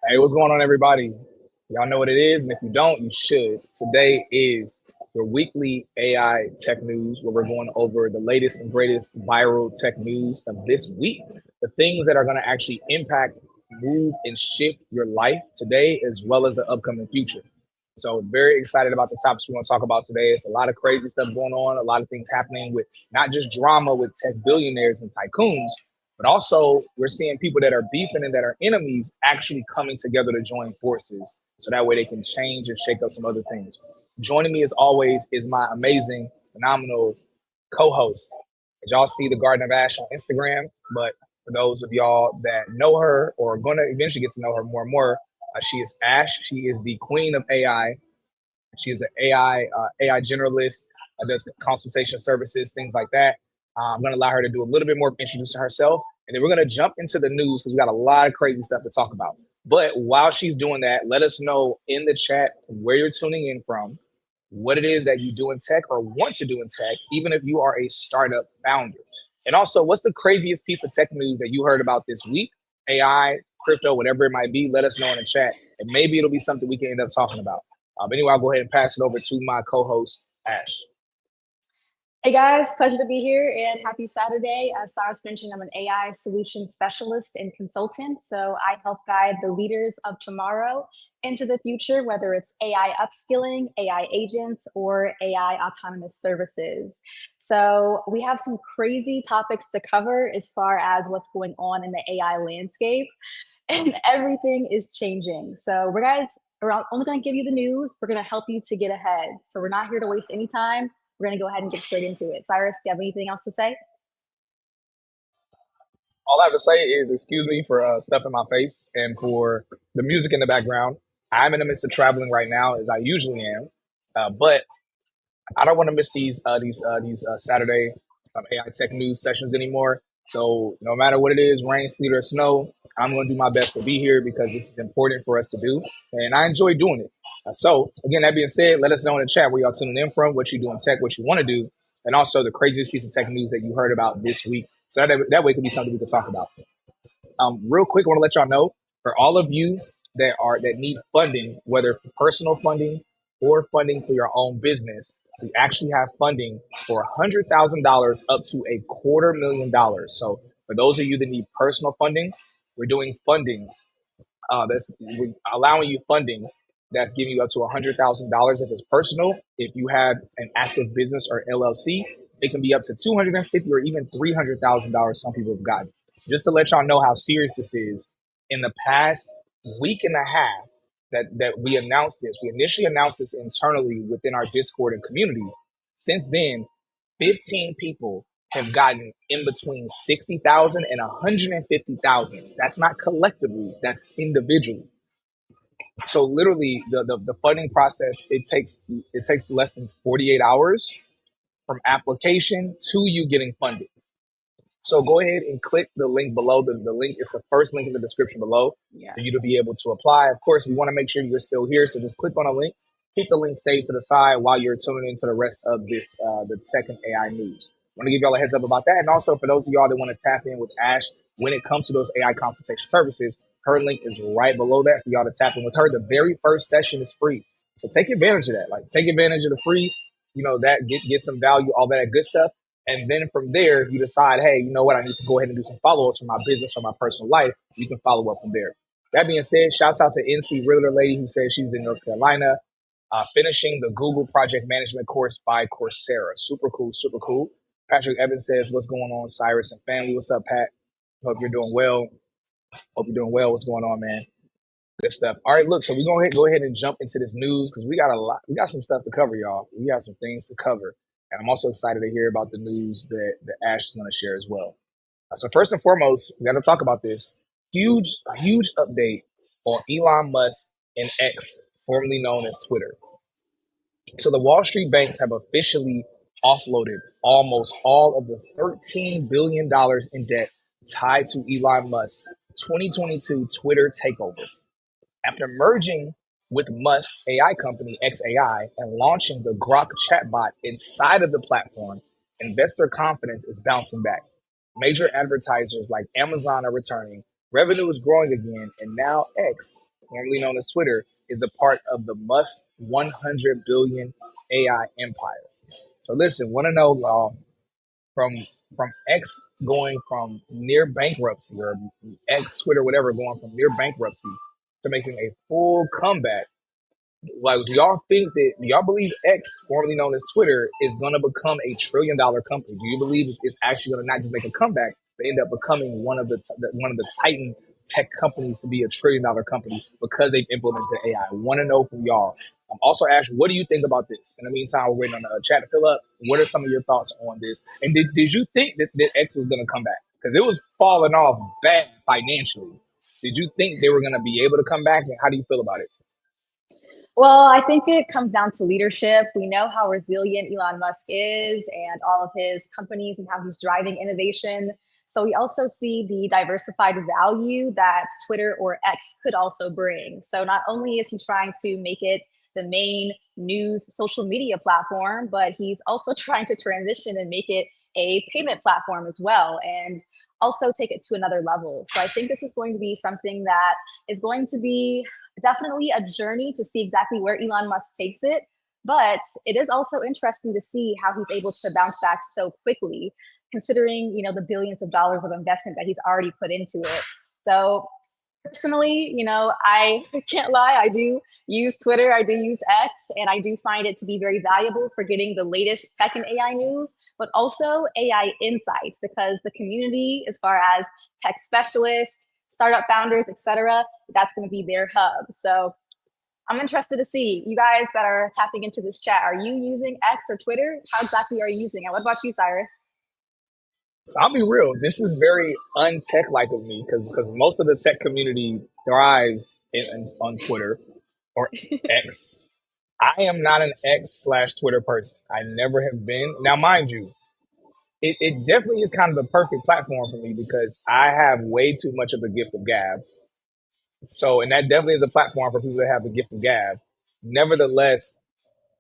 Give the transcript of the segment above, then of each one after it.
Hey, what's going on, everybody? Y'all know what it is, and if you don't, you should. Today is your weekly AI tech news, where we're going over the latest and greatest viral tech news of this week, the things that are going to actually impact, move, and shift your life today, as well as the upcoming future. So, very excited about the topics we want to talk about today. It's a lot of crazy stuff going on, a lot of things happening with not just drama with tech billionaires and tycoons, but also, we're seeing people that are beefing and that are enemies actually coming together to join forces. So that way they can change and shake up some other things. Joining me as always is my amazing, phenomenal co-host. As y'all see the Garden of Ash on Instagram, but for those of y'all that know her or are going to eventually get to know her more and more, she is Ash. She is the queen of AI. She is an AI generalist, does consultation services, things like that. I'm going to allow her to do a little bit more of introducing herself, and then we're going to jump into the news because we got a lot of crazy stuff to talk about. But while she's doing that, let us know in the chat where you're tuning in from, what it is that you do in tech or want to do in tech, even if you are a startup founder. And also, what's the craziest piece of tech news that you heard about this week? AI, crypto, whatever it might be, let us know in the chat. And maybe it'll be something we can end up talking about. Anyway, I'll go ahead and pass it over to my co-host, Ash. Hey guys, pleasure to be here and happy Saturday. As Cyrus mentioned, I'm an AI solution specialist and consultant. So I help guide the leaders of tomorrow into the future, whether it's AI upskilling, AI agents, or AI autonomous services. So we have some crazy topics to cover as far as what's going on in the AI landscape, and everything is changing. So we're only going to give you the news. We're going to help you to get ahead. So we're not here to waste any time. We're going to go ahead and get straight into it. Cyrus, do you have anything else to say? All I have to say is excuse me for stuff in my face and for the music in the background. I'm in the midst of traveling right now, as I usually am, but I don't want to miss these Saturday AI tech news sessions anymore. So no matter what it is, rain, sleet, or snow, I'm going to do my best to be here because this is important for us to do, and I enjoy doing it. So again, that being said, let us know in the chat where y'all tuning in from, what you do in tech, what you want to do, and also the craziest piece of tech news that you heard about this week. So that way it could be something we could talk about. Real quick, I want to let y'all know for all of you that need funding, whether for personal funding or funding for your own business, we actually have funding for $100,000 up to $250,000. So for those of you that need personal funding, we're doing funding. We're allowing you funding that's giving you up to $100,000 if it's personal. If you have an active business or LLC, it can be up to $250,000 or even $300,000. Some people have gotten. Just to let y'all know how serious this is. In the past week and a half that we announced this, we initially announced this internally within our Discord and community. Since then, 15 people have gotten in between 60,000 and 150,000. That's not collectively, that's individually. So literally the funding process, it takes less than 48 hours from application to you getting funded. So go ahead and click the link below. The link is the first link in the description below for you to be able to apply. Of course, we want to make sure you're still here. So just click on a link, keep the link saved to the side while you're tuning into the rest of this, the tech and AI news. I want to give y'all a heads up about that. And also for those of y'all that want to tap in with Ash when it comes to those AI consultation services, her link is right below that for y'all to tap in with her. The very first session is free. So take advantage of that. Like take advantage of the free, that get some value, all that good stuff. And then from there, you decide, hey, you know what? I need to go ahead and do some follow-ups for my business or my personal life. You can follow up from there. That being said, shouts out to NC Realtor Lady who says she's in North Carolina, finishing the Google Project Management course by Coursera. Super cool, super cool. Patrick Evans says, what's going on, Cyrus and family? What's up, Pat? Hope you're doing well. Hope you're doing well. What's going on, man? Good stuff. All right, look, so we're going to go ahead and jump into this news because we got a lot. We got some stuff to cover, y'all. We got some things to cover. And I'm also excited to hear about the news that Ash is going to share as well. So first and foremost, we got to talk about this huge update on Elon Musk and X, formerly known as Twitter. So the Wall Street banks have officially offloaded almost all of the $13 billion in debt tied to Elon Musk's 2022 Twitter takeover. After merging with Musk's AI company XAI and launching the Grok chatbot inside of the platform, investor confidence is bouncing back. Major advertisers like Amazon are returning, revenue is growing again, and now X formerly known as Twitter, is a part of the Musk 100 billion AI empire. So listen, want to know from X going from near bankruptcy, or X Twitter whatever going from near bankruptcy to making a full comeback. Like, do y'all believe X, formerly known as Twitter, is going to become $1 trillion company? Do you believe it's actually going to not just make a comeback, but end up becoming one of the Titan tech companies to be $1 trillion company because they've implemented AI? I want to know from y'all. I'm also asking, what do you think about this? In the meantime, we're waiting on the chat to fill up. What are some of your thoughts on this? And did you think that X was going to come back? Because it was falling off bad financially. Did you think they were going to be able to come back? And how do you feel about it? Well, I think it comes down to leadership. We know how resilient Elon Musk is and all of his companies and how he's driving innovation. So we also see the diversified value that Twitter or X could also bring. So not only is he trying to make it the main news social media platform, but he's also trying to transition and make it a payment platform as well, and also take it to another level. So I think this is going to be something that is going to be definitely a journey to see exactly where Elon Musk takes it. But it is also interesting to see how he's able to bounce back so quickly, considering the billions of dollars of investment that he's already put into it. So personally, I can't lie, I do use Twitter, I do use X, and I do find it to be very valuable for getting the latest tech and AI news, but also AI insights, because the community, as far as tech specialists, startup founders, etc., that's going to be their hub. So I'm interested to see you guys that are tapping into this chat. Are you using X or Twitter? How exactly are you using it? What about you, Cyrus? So I'll be real. This is very untech like of me because most of the tech community thrives on Twitter or X. I am not an X/Twitter person. I never have been. Now, mind you, it definitely is kind of the perfect platform for me because I have way too much of the gift of gab. So, and that definitely is a platform for people that have the gift of gab. Nevertheless,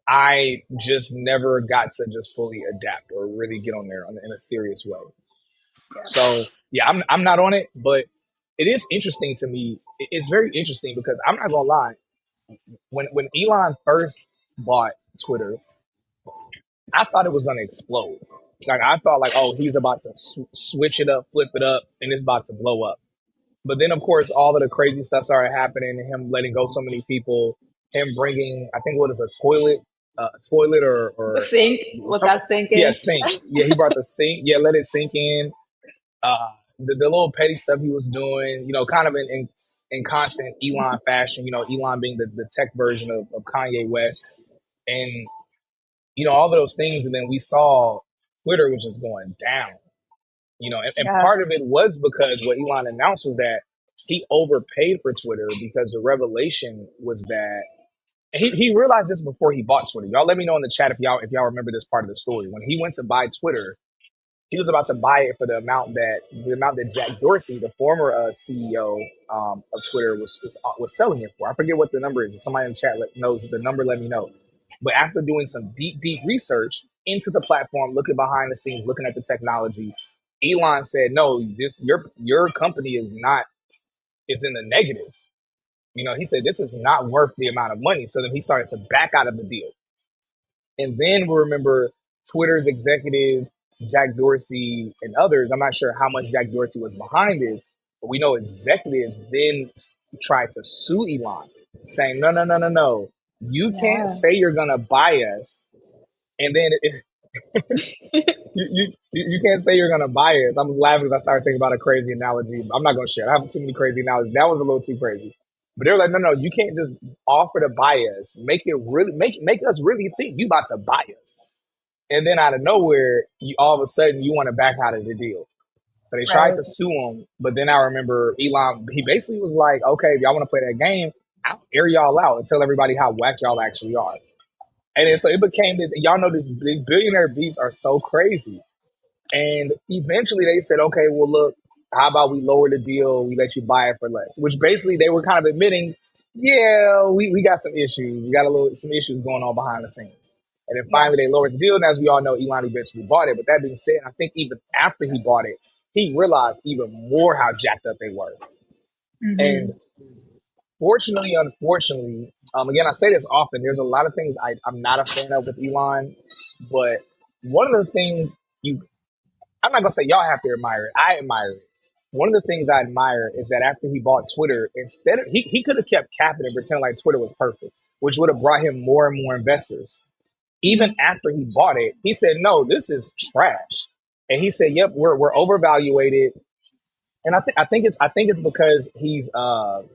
I just never got to just fully adapt or really get on there in a serious way. So yeah, I'm not on it, but it is interesting to me. It's very interesting because I'm not gonna lie. When Elon first bought Twitter, I thought it was gonna explode. Like I thought, like, oh, he's about to switch it up, flip it up, and it's about to blow up. But then, of course, all of the crazy stuff started happening. Him letting go so many people. Him bringing, I think, what is a toilet The or sink, was some, that yeah, sinking? sink. Yeah, he brought the sink. Yeah, let it sink in. The little petty stuff he was doing, kind of in constant Elon fashion, Elon being the tech version of Kanye West, and, all of those things. And then we saw Twitter was just going down, and Yeah, part of it was because what Elon announced was that he overpaid for Twitter because the revelation was that he realized this before he bought Twitter. Y'all let me know in the chat if y'all remember this part of the story. When he went to buy Twitter, he was about to buy it for the amount that Jack Dorsey, the former CEO of Twitter, was selling it for. I forget what the number is. If somebody in the chat knows the number, let me know. But after doing some deep research into the platform, looking behind the scenes, looking at the technology, Elon said, "No, your company is in the negatives." He said this is not worth the amount of money. So then he started to back out of the deal. And then we remember Twitter's executive, Jack Dorsey, and others. I'm not sure how much Jack Dorsey was behind this, but we know executives then tried to sue Elon, saying, no, no, no, no, no. You can't yeah, say you're going to buy us. And then you can't say you're going to buy us. I was laughing as I started thinking about a crazy analogy. I'm not going to share. I have too many crazy analogies. That was a little too crazy. But they were like, no, no, you can't just offer to buy us. Make us really think you about to buy us. And then out of nowhere, all of a sudden you want to back out of the deal. So they tried right. to sue him, but then I remember Elon, he basically was like, okay, if y'all want to play that game, I'll air y'all out and tell everybody how whack y'all actually are. And then, so it became this, y'all know these billionaire beats are so crazy. And eventually they said, okay, well, look, how about we lower the deal? We let you buy it for less, which basically they were kind of admitting, yeah, we got some issues. We got some issues going on behind the scenes. And then Yeah. finally they lowered the deal. And as we all know, Elon eventually bought it. But that being said, I think even after he bought it, he realized even more how jacked up they were. And Hmm. Fortunately, unfortunately, again, I say this often. There's a lot of things I'm not a fan of with Elon, but one of the things you, I'm not gonna say y'all have to admire it. I admire it. One of the things I admire is that after he bought Twitter, instead of he could have kept capping and pretending like Twitter was perfect, which would have brought him more and more investors. Even Mhm. after he bought it, he said, "No, this is trash," and he said, "Yep, we're overvaluated." And I think it's because he's um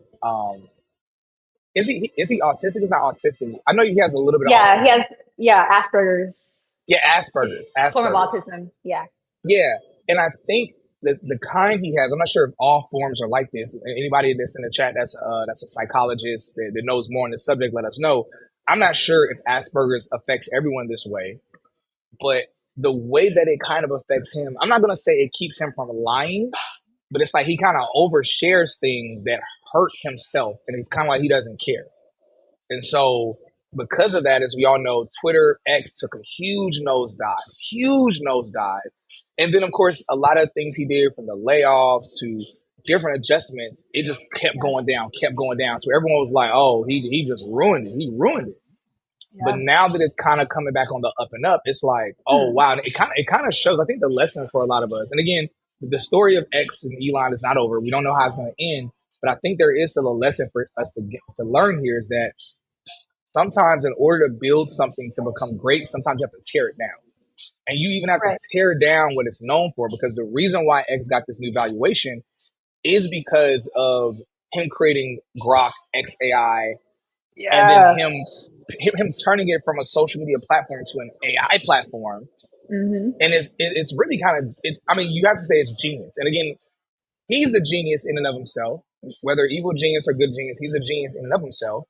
is he autistic? He's not autistic. I know he has a little bit of Yeah, he autism. has, yeah, Asperger's. Yeah, It's Asperger's. a form of Asperger's. autism. Yeah. Yeah, and I think the kind he has. I'm not sure if all forms are like this. Anybody that's in the chat that's a psychologist that knows more on the subject, let us know. I'm not sure if Asperger's affects everyone this way, but the way that it kind of affects him, I'm not gonna say it keeps him from lying, but it's like he kind of overshares things that hurt himself, and it's kind of like he doesn't care. And so, because of that, as we all know, Twitter X took a huge nosedive. And then, of course, a lot of things he did from the layoffs to different adjustments, it just kept Yeah. going down, kept going down. So everyone was like, oh, he just ruined it. He ruined it. But Yeah. now that it's kind of coming back on the up and up, it's like, oh Hmm. wow, and it kind of shows. I think the lesson for a lot of us, and again, the story of X and Elon is not over. We don't know how it's going to end, but I think there is still a lesson for us to learn here is that sometimes in order to build something to become great, sometimes you have to tear it down. And you even have to Right. tear down what it's known for because the reason why X got this new valuation is because of him creating Grok X AI and then Yeah. him turning it from a social media platform to an AI platform. Hmm. And it's really kind of I mean, you have to say it's genius. And again, he's a genius in and of himself. Whether evil genius or good genius, he's a genius in and of himself.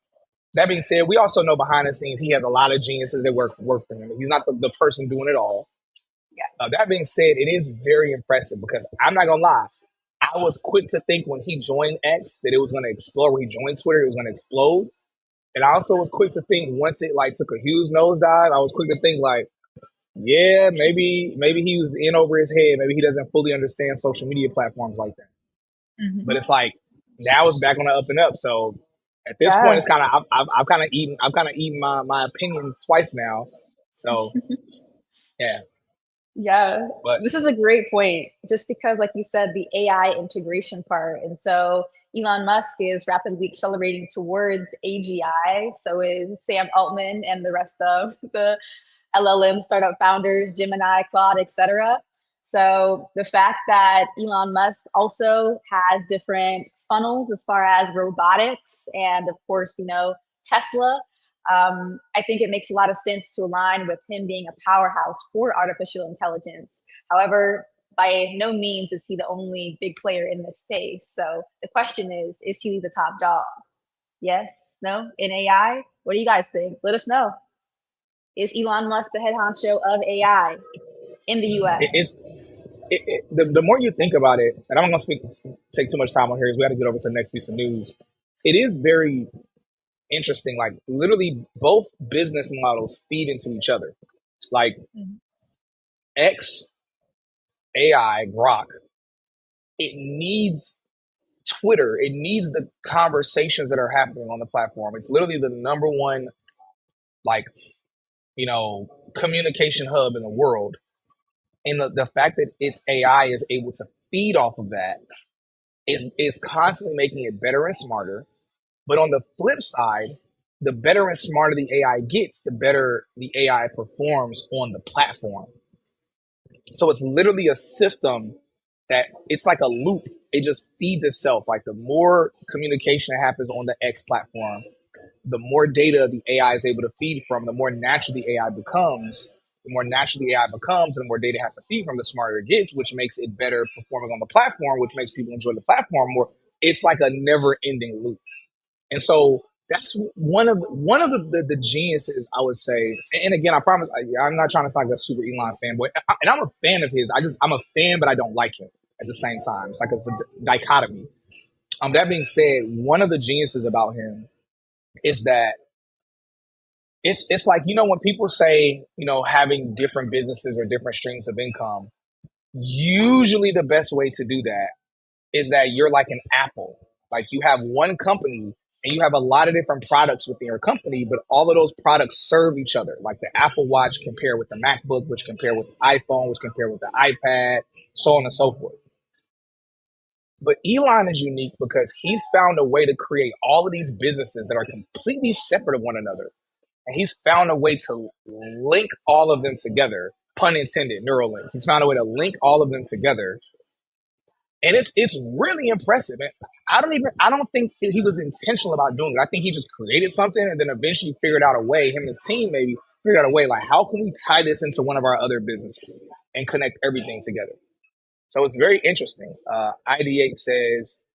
That being said, we also know behind the scenes he has a lot of geniuses that work for him. He's not the person doing it all. Yeah. That being said, it is very impressive because I'm not gonna lie. I was quick to think when he joined X that it was gonna explode. When he joined Twitter, it was gonna explode. And I also was quick to think once it like took a huge nosedive, I was quick to think like, yeah, maybe he was in over his head. Maybe he doesn't fully understand social media platforms like that. But Hmm. it's like now it's back on the up and up. So at this point, Yeah. it's kind of I've kind of eaten my opinion twice now. So yeah, Yeah, but this is a great point. Just because, like you said, the AI integration part. And so Elon Musk is rapidly accelerating towards AGI. So is Sam Altman and the rest of the LLM startup founders, Gemini, Claude, etc. So the fact that Elon Musk also has different funnels as far as robotics and, of course, Tesla, I think it makes a lot of sense to align with him being a powerhouse for artificial intelligence. However, by no means is he the only big player in this space. So the question is he the top dog? Yes, no, in AI? What do you guys think? Let us know. Is Elon Musk the head honcho of AI in the it's US? the more you think about it, and I'm not going to take too much time on here because we got to get over to the next piece of news. It is very interesting. Like literally, both business models feed into each other. Like Mhm. X AI Grok, it needs Twitter. It needs the conversations that are happening on the platform. It's literally the number one like communication hub in the world. And the fact that its AI is able to feed off of that is constantly making it better and smarter. But on the flip side, the better and smarter the AI gets, the better the AI performs on the platform. So it's literally a system that it's like a loop. It just feeds itself. Like the more communication that happens on the X platform, the more data the AI is able to feed from, the more natural the AI becomes. The more natural the AI becomes, and the more data it has to feed from, the smarter it gets, which makes it better performing on the platform, which makes people enjoy the platform more. It's like a never-ending loop. And so that's one of the geniuses I would say. And again, I promise I'm not trying to sound like a super Elon fanboy, and I'm a fan of his. I'm a fan, but I don't like him at the same time. It's like it's a dichotomy. That being said, one of the geniuses about him is that it's like when people say having different businesses or different streams of income. Usually, the best way to do that is that you're like an Apple. Like you have one company and you have a lot of different products within your company, but all of those products serve each other. Like the Apple Watch compare with the MacBook, which compare with the iPhone, which compare with the iPad, so on and so forth. But Elon is unique because he's found a way to create all of these businesses that are completely separate of one another. And he's found a way to link all of them together, pun intended, Neuralink. He's found a way to link all of them together. And it's really impressive. And I don't think he was intentional about doing it. I think he just created something and then eventually figured out a way, him and his team maybe figured out a way, like, how can we tie this into one of our other businesses and connect everything together? So it's very interesting. ID8 says,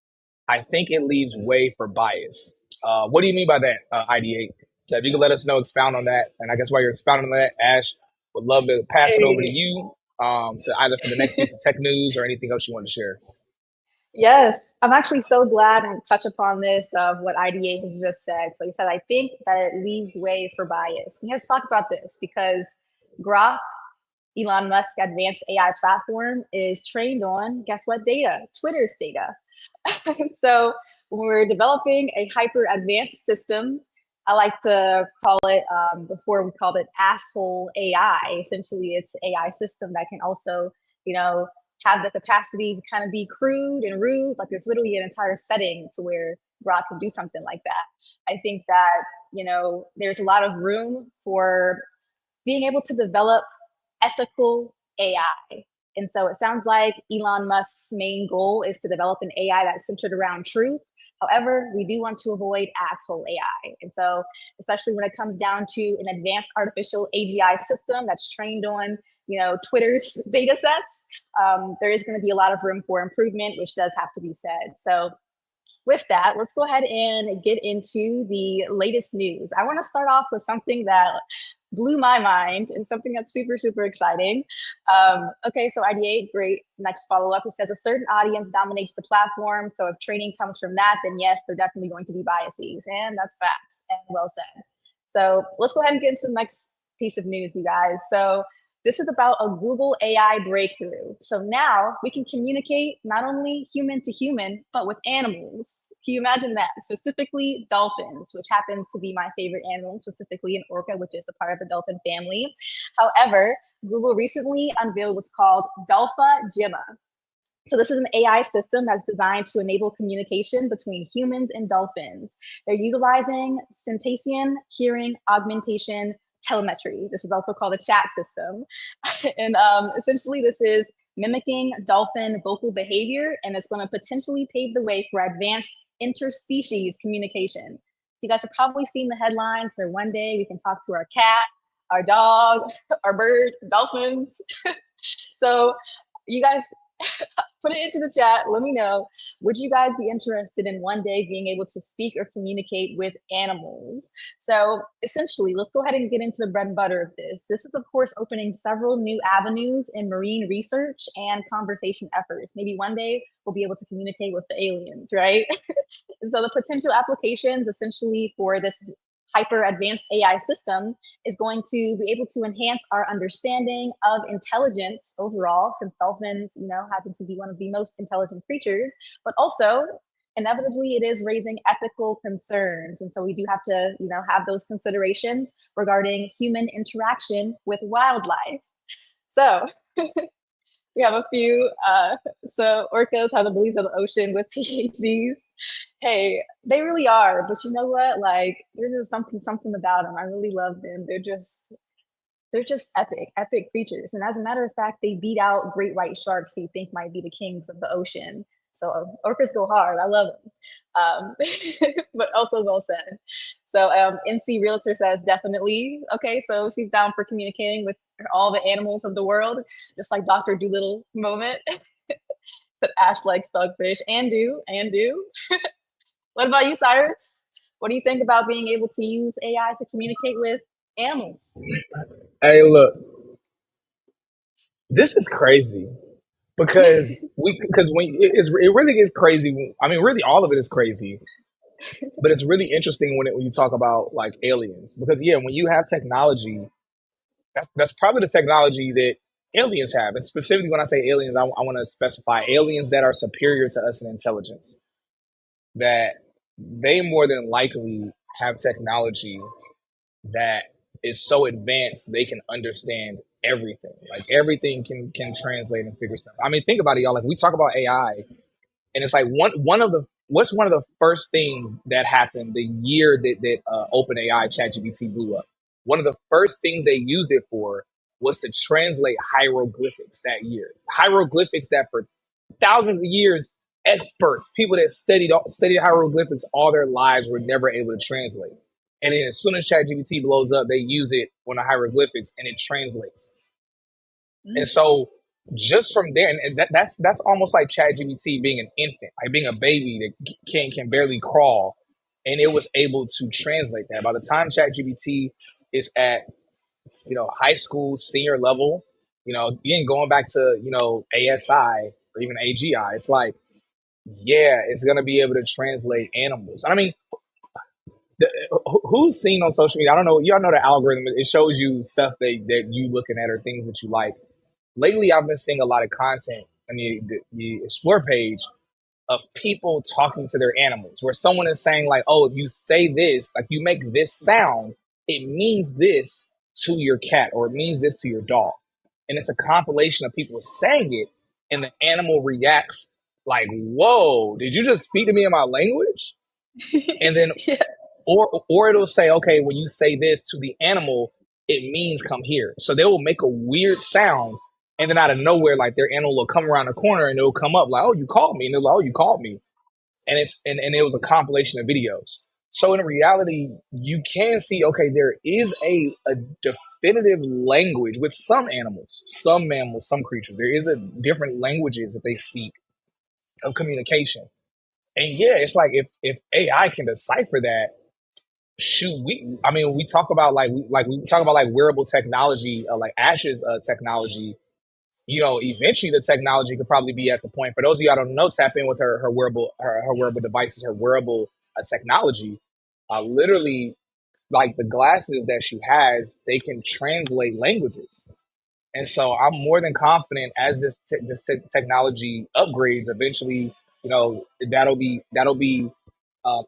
I think it leaves way for bias. What do you mean by that, ID8? So if you could let us know, expound on that. And I guess while you're expounding on that, Ash, would love to pass it over to Hey. you, to either for the next piece of tech news or anything else you want to share. Yes, I'm actually so glad and touch upon this of what IDA has just said. So he said, I think that it leaves way for bias. And let's talk about this because Grok, Elon Musk's advanced AI platform, is trained on, guess what data? Twitter's data. So when we're developing a hyper advanced system, I like to call it, before we called it asshole AI. Essentially, it's AI system that can also, you know, have the capacity to kind of be crude and rude. Like there's literally an entire setting to where Grok can do something like that. I think that, there's a lot of room for being able to develop ethical AI. And so it sounds like Elon Musk's main goal is to develop an AI that's centered around truth. However, we do want to avoid asshole AI. And so, especially when it comes down to an advanced artificial AGI system that's trained on, Twitter's data sets, there is going to be a lot of room for improvement, which does have to be said. So with that, let's go ahead and get into the latest news. I want to start off with something that blew my mind and something that's super, super exciting. Okay, so ID8, great. Next follow up, it says a certain audience dominates the platform. So if training comes from that, then yes, they're definitely going to be biases. And that's facts and well said. So let's go ahead and get into the next piece of news, you guys. So this is about a Google AI breakthrough. So now we can communicate not only human to human, but with animals. Can you imagine that? Specifically dolphins, which happens to be my favorite animal, specifically an orca, which is a part of the dolphin family. However, Google recently unveiled what's called Dolpha Gemma. So this is an AI system that's designed to enable communication between humans and dolphins. They're utilizing syntaxian hearing augmentation telemetry. This is also called a chat system. And essentially this is mimicking dolphin vocal behavior, and it's going to potentially pave the way for advanced interspecies communication. You guys have probably seen the headlines where one day we can talk to our cat, our dog, our bird, dolphins. So you guys put it into the chat. Let me know. Would you guys be interested in one day being able to speak or communicate with animals? So essentially, let's go ahead and get into the bread and butter of this. This is, of course, opening several new avenues in marine research and conversation efforts. Maybe one day we'll be able to communicate with the aliens, right? And so the potential applications essentially for this hyper advanced AI system is going to be able to enhance our understanding of intelligence overall, since dolphins, happen to be one of the most intelligent creatures, but also inevitably it is raising ethical concerns. And so we do have to, have those considerations regarding human interaction with wildlife. So we have a few. So orcas are the bullies of the ocean with PhDs. Hey, they really are. But you know what? Like, there's just something about them. I really love them. They're just epic creatures. And as a matter of fact, they beat out great white sharks who you think might be the kings of the ocean. So orcas go hard. I love them. But also well said. So NC Realtor says definitely. Okay, so she's down for communicating with all the animals of the world, just like Dr. Doolittle moment. But Ash likes dogfish and do. What about you, Cyrus? What do you think about being able to use AI to communicate with animals? Hey, look, this is crazy because it really is crazy. I mean, really, all of it is crazy. But it's really interesting when you talk about like aliens, because yeah, when you have technology, that's probably the technology that aliens have. And specifically, when I say aliens, I want to specify aliens that are superior to us in intelligence. That they more than likely have technology that is so advanced they can understand everything. Like everything can translate and figure stuff. I mean, think about it, y'all. Like we talk about AI, and it's like one of the what's one of the first things that happened the year that OpenAI ChatGPT blew up. One of the first things they used it for was to translate hieroglyphics that year. Hieroglyphics that for thousands of years, experts, people that studied hieroglyphics all their lives were never able to translate. And then as soon as ChatGPT blows up, they use it on the hieroglyphics and it translates. And Mm. so just from there, and that's almost like ChatGPT being an infant, like being a baby that can barely crawl, and it was able to translate that. By the time ChatGPT is at high school senior level, even going back to ASI or even AGI, it's like yeah, it's gonna be able to translate animals. I mean, who's seen on social media? I don't know. Y'all know the algorithm. It shows you stuff that you looking at or things that you like. Lately, I've been seeing a lot of content on the explore page of people talking to their animals, where someone is saying like, "Oh, if you say this, like you make this sound, it means this to your cat, or it means this to your dog," and it's a compilation of people saying it, and the animal reacts like, "Whoa, did you just speak to me in my language?" And then Yeah. or it'll say, okay, when you say this to the animal, it means come here. So they will make a weird sound, and then out of nowhere, like their animal will come around the corner and it'll come up like, oh, you called me, and they're like, oh, you called me, and it was a compilation of videos. So in reality, you can see, okay, there is a definitive language with some animals, some mammals, some creatures. There is a different languages that they speak of communication. And yeah, it's like if AI can decipher that, shoot, I mean, we talk about we talk about like wearable technology, like Ash's technology. Eventually the technology could probably be at the point. For those of you I don't know, tap in with her wearable her wearable devices, her wearable technology. Literally, like the glasses that she has, they can translate languages. And so I'm more than confident as this technology upgrades eventually, that'll be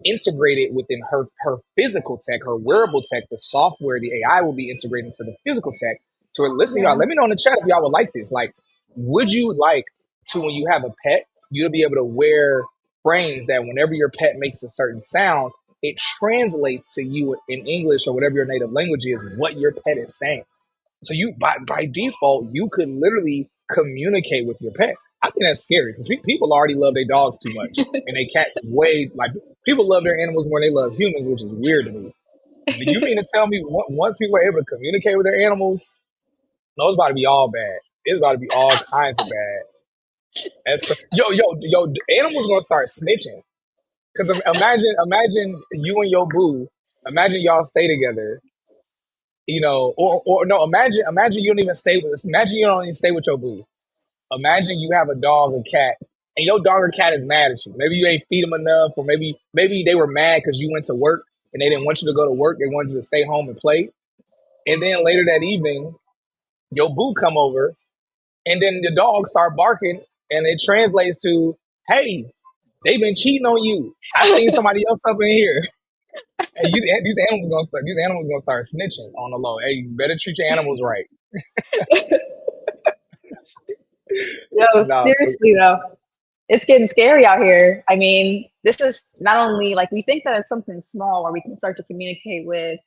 integrated within her physical tech, her wearable tech, the software, the AI will be integrated into the physical tech. So listen, y'all, Yeah. let me know in the chat if y'all would like this. Like, would you like to, when you have a pet, you to be able to wear frames that whenever your pet makes a certain sound, it translates to you in English or whatever your native language is, what your pet is saying. So you by default, you could literally communicate with your pet. I think that's scary because people already love their dogs too much, and they cats way like people love their animals more than they love humans, which is weird to me. Do you mean to tell me once people are able to communicate with their animals, no, it's about to be all bad. It's about to be all kinds of bad. Yo, animals gonna start snitching. Because imagine you and your boo. Imagine y'all stay together, or no, imagine you don't even stay with us. Imagine you don't even stay with your boo. Imagine you have a dog or cat, and your dog or cat is mad at you. Maybe you ain't feed them enough, or maybe they were mad because you went to work and they didn't want you to go to work. They wanted you to stay home and play. And then later that evening, your boo come over, and then the dog start barking, and it translates to, "Hey, they've been cheating on you. I seen somebody else up in here." Hey, these animals gonna start snitching on the low. Hey, you better treat your animals right. Yo, No, so seriously though, it's getting scary out here. I mean, this is not only like we think that it's something small where we can start to communicate with,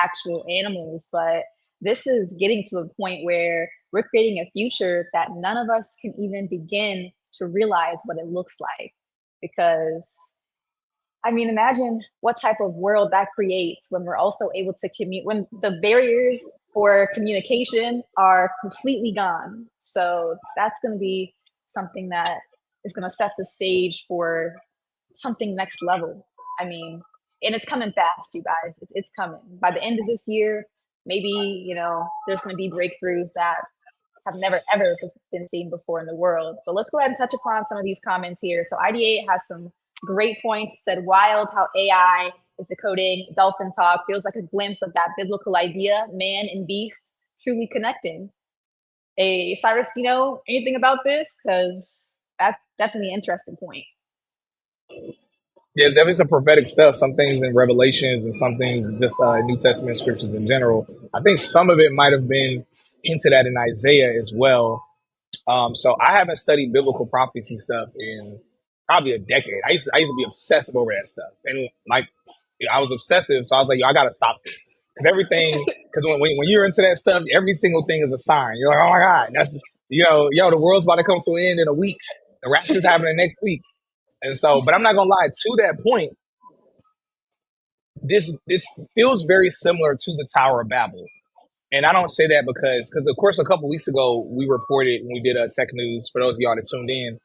actual animals, but this is getting to a point where we're creating a future that none of us can even begin to realize what it looks like. Because I mean, imagine what type of world that creates when we're also able to commute, when the barriers for communication are completely gone. So that's going to be something that is going to set the stage for something next level. I mean, and it's coming fast, you guys. It's coming. By the end of this year, maybe, there's going to be breakthroughs that have never ever been seen before in the world. But let's go ahead and touch upon some of these comments here. So ID8 has some great points. Said wild how AI is decoding dolphin talk. Feels like a glimpse of that biblical idea, man and beast truly connecting. Hey, Cyrus, you know anything about this? Because that's definitely an interesting point. Yeah, definitely some prophetic stuff. Some things in Revelations and some things just New Testament scriptures in general. I think some of it might have been hinted at in Isaiah as well. So I haven't studied biblical prophecy stuff in probably a decade. I used to be obsessive over that stuff, and like I was obsessive, so I was like, yo, I gotta stop this because everything. Because when you're into that stuff, every single thing is a sign. You're like, oh my god, that's yo, the world's about to come to an end in a week. The rapture's happening next week, and so. But I'm not gonna lie. To that point, this feels very similar to the Tower of Babel. And I don't say that because of course a couple weeks ago we reported when we did tech news for those of y'all that tuned in,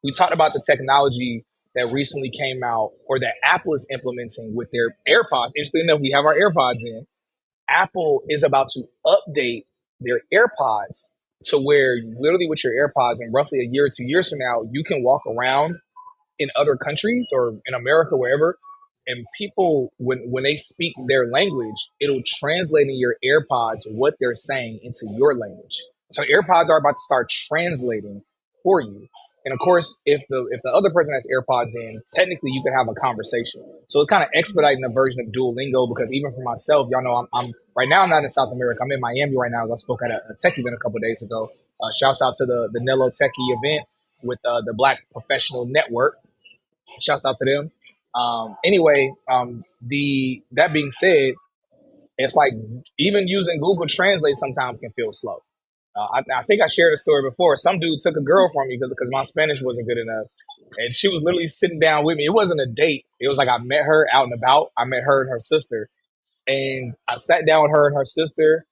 we talked about the technology that recently came out or that Apple is implementing with their AirPods. Interesting enough, we have our AirPods in. Apple is about to update their AirPods to where literally with your AirPods in roughly a year or 2 years from now, you can walk around in other countries or in America, wherever, and people when they speak their language, it'll translate in your AirPods what they're saying into your language. So AirPods are about to start translating for you. And of course, if the other person has AirPods in, technically you can have a conversation. So it's kind of expediting the version of Duolingo because even for myself, y'all know I'm right now I'm not in South America. I'm in Miami right now as I spoke at a tech event a couple of days ago. Shouts out to the Nello Techie event with the Black Professional Network. Shouts out to them. Anyway, the that being said, it's like even using Google Translate sometimes can feel slow. I think I shared a story before. Some dude took a girl from me because my Spanish wasn't good enough, and she was literally sitting down with me. It wasn't a date. It was like I met her out and about. I met her and her sister, and I sat down with her and her sister,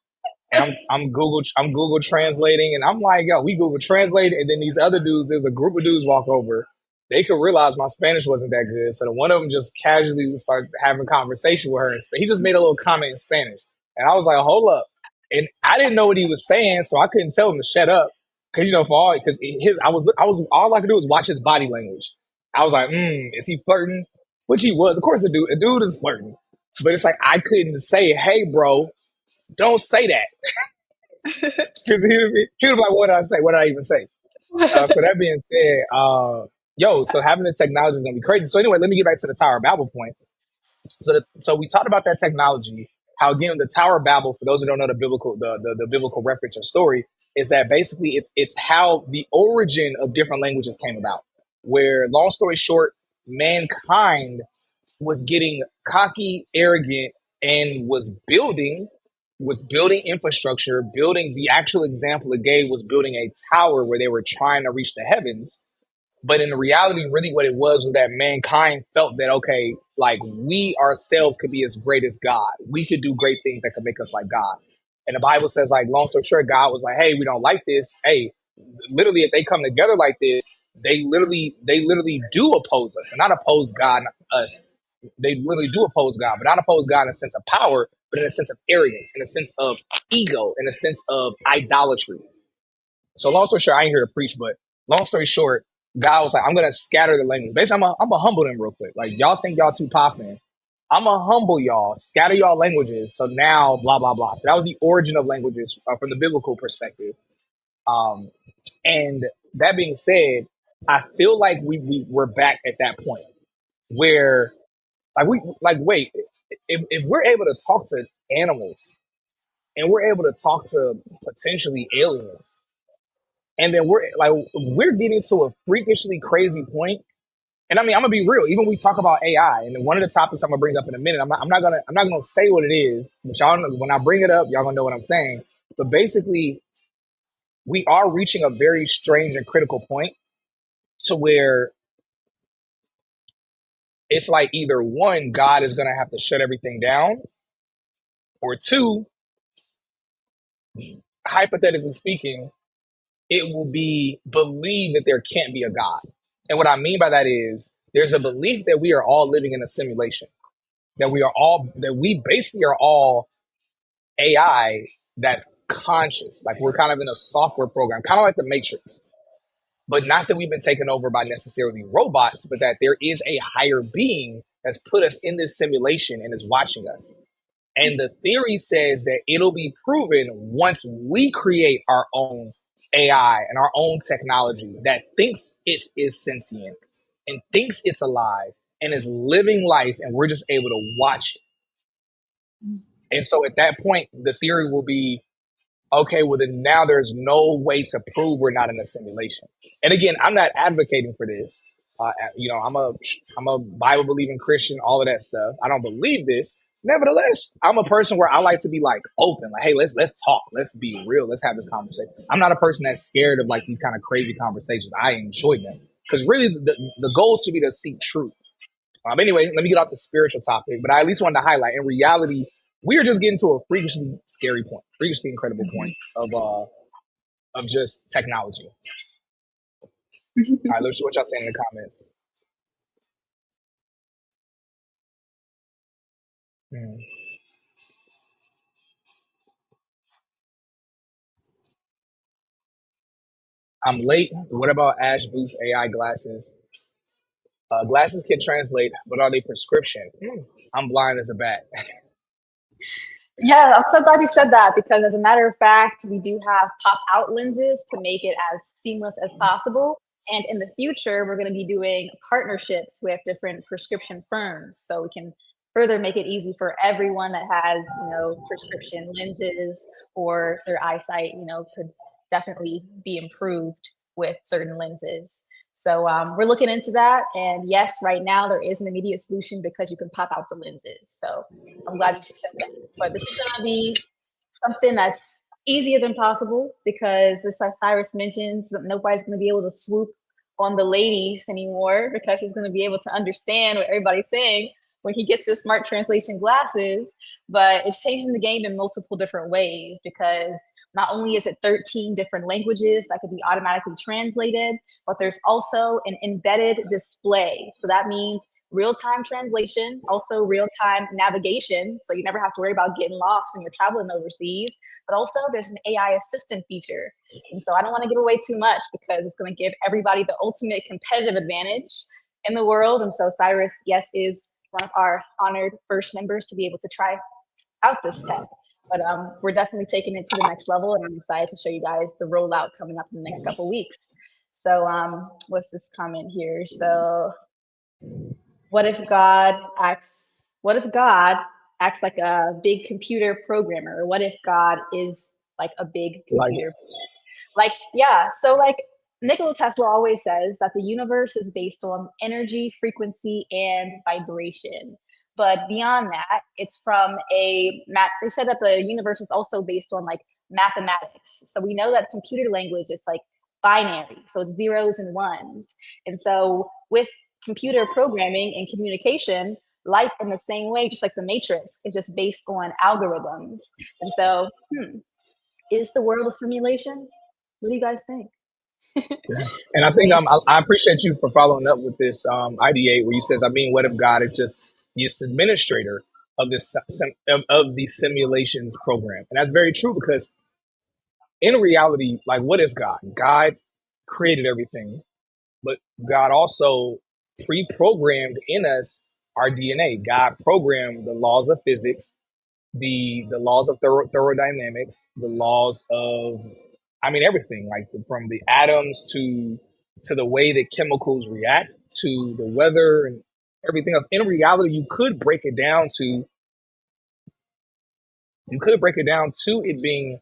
and I'm Google translating, and I'm like, yo, we Google translate, and then these other dudes, there's a group of dudes walk over. They could realize my Spanish wasn't that good, so the one of them just casually would start having a conversation with her. He just made a little comment in Spanish, and I was like, hold up, and I didn't know what he was saying, so I couldn't tell him to shut up, because for all because his I was all I could do was watch his body language. I was like, is he flirting? Which he was, of course. A dude is flirting, but it's like I couldn't say, hey, bro, don't say that. Because he was like, what did I say? What did I even say? So that being said, so having this technology is going to be crazy. So anyway, let me get back to the Tower of Babel point. So we talked about that technology, how again, the Tower of Babel, for those who don't know the biblical reference or story, is that basically it's how the origin of different languages came about. Where, long story short, mankind was getting cocky, arrogant, and was building infrastructure, building the actual example it gave was building a tower where they were trying to reach the heavens. But in reality, really what it was that mankind felt that, okay, like we ourselves could be as great as God. We could do great things that could make us like God. And the Bible says, like, long story short, God was like, hey, we don't like this. Hey, literally, if they come together like this, they literally do oppose us. And not oppose God, not us. They literally do oppose God, but not oppose God in a sense of power, but in a sense of arrogance, in a sense of ego, in a sense of idolatry. So long story short, I ain't here to preach, but long story short, God was like, I'm gonna scatter the language. Basically, I'm gonna humble them real quick. Like, y'all think y'all too popping. I'm gonna humble y'all, scatter y'all languages. So now, blah blah blah. So that was the origin of languages from the biblical perspective. Um, and that being said, I feel like we're back at that point where wait, if we're able to talk to animals and we're able to talk to potentially aliens, and then we're getting to a freakishly crazy point. And I mean, I'm gonna be real. Even when we talk about AI, and one of the topics I'm gonna bring up in a minute, I'm not gonna say what it is, but y'all know, when I bring it up, y'all gonna know what I'm saying. But basically, we are reaching a very strange and critical point to where it's like either one, God is gonna have to shut everything down, or two, hypothetically speaking, it will be believed that there can't be a God. And what I mean by that is there's a belief that we are all living in a simulation, that we basically are all AI that's conscious. Like we're kind of in a software program, kind of like the Matrix. But not that we've been taken over by necessarily robots, but that there is a higher being that's put us in this simulation and is watching us. And the theory says that it'll be proven once we create our own AI and our own technology that thinks it is sentient and thinks it's alive and is living life, and we're just able to watch it. And so at that point, the theory will be, okay, well then now there's no way to prove we're not in a simulation. And again, I'm not advocating for this. I'm a Bible believing Christian, all of that stuff. I don't believe this. Nevertheless, I'm a person where I like to be like open, like, hey, let's talk, let's be real, let's have this conversation. I'm not a person that's scared of like these kind of crazy conversations. I enjoy them because really the goal should be to seek truth. Anyway, let me get off the spiritual topic, but I at least wanted to highlight in reality, we are just getting to a freakishly scary point, freakishly incredible point of just technology. All right, let's see what y'all saying in the comments. Hmm. I'm late. What about Ash Boost AI glasses? Glasses can translate, but are they prescription? I'm blind as a bat. Yeah, I'm so glad you said that because, as a matter of fact, we do have pop out lenses to make it as seamless as possible. And in the future, we're going to be doing partnerships with different prescription firms so we can further make it easy for everyone that has, prescription lenses or their eyesight, could definitely be improved with certain lenses. So we're looking into that. And yes, right now there is an immediate solution because you can pop out the lenses. So I'm glad you said that. But this is going to be something that's easier than possible because, just like Cyrus mentioned, nobody's going to be able to swoop on the ladies anymore because he's going to be able to understand what everybody's saying when he gets his smart translation glasses. But it's changing the game in multiple different ways because not only is it 13 different languages that could be automatically translated, but there's also an embedded display. So that means real-time translation, also real-time navigation, so you never have to worry about getting lost when you're traveling overseas. But also there's an AI assistant feature. And so I don't want to give away too much because it's going to give everybody the ultimate competitive advantage in the world. And so Cyrus, yes, is one of our honored first members to be able to try out this tech. But we're definitely taking it to the next level, and I'm excited to show you guys the rollout coming up in the next couple of weeks. So what's this comment here? So what if God acts like a big computer programmer? Or what if God is like a big Like, computer? Like, yeah. So like Nikola Tesla always says that the universe is based on energy, frequency, and vibration. But beyond that, it's from a math. They said that the universe is also based on like mathematics. So we know that computer language is like binary. So it's zeros and ones. And so with computer programming and communication, life in the same way, just like the Matrix, is just based on algorithms. And so, is the world a simulation? What do you guys think? yeah. And I think I appreciate you for following up with this ID8 where you says, I mean, what if God is just this administrator of this of the simulations program? And that's very true because in reality, like, what is God? God created everything, but God also pre-programmed in us our DNA. God programmed the laws of physics, the laws of thermodynamics, the laws of, I mean, everything, like from the atoms to the way that chemicals react to the weather and everything else. In reality, you could break it down to it being,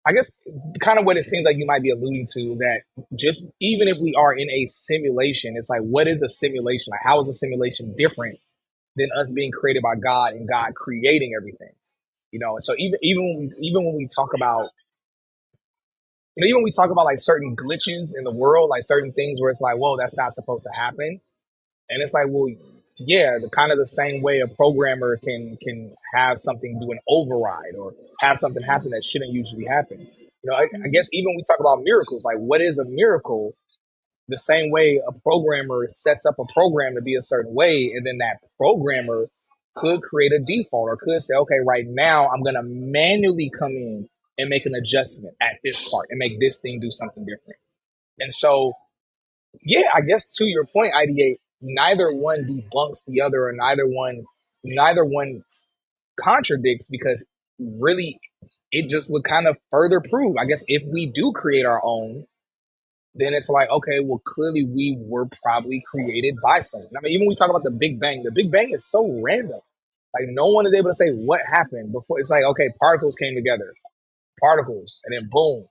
I guess, kind of what it seems like you might be alluding to, that just even if we are in a simulation, it's like, what is a simulation? Like, how is a simulation different than us being created by God and God creating everything? So even when we talk about, even when we talk about like certain glitches in the world, like certain things where it's like, whoa, that's not supposed to happen. And it's like, well, yeah, the kind of the same way a programmer can have something do an override or have something happen that shouldn't usually happen. I guess even when we talk about miracles, like what is a miracle? The same way a programmer sets up a program to be a certain way, and then that programmer could create a default or could say, okay, right now I'm going to manually come in and make an adjustment at this part and make this thing do something different. And so, yeah, I guess to your point, IDA, neither one debunks the other, or neither one contradicts, because really it just would kind of further prove, I guess, if we do create our own, then it's like, okay, well, clearly we were probably created by something. I mean, even when we talk about the Big Bang is so random. Like, no one is able to say what happened before. It's like, okay, particles came together, particles, and then boom.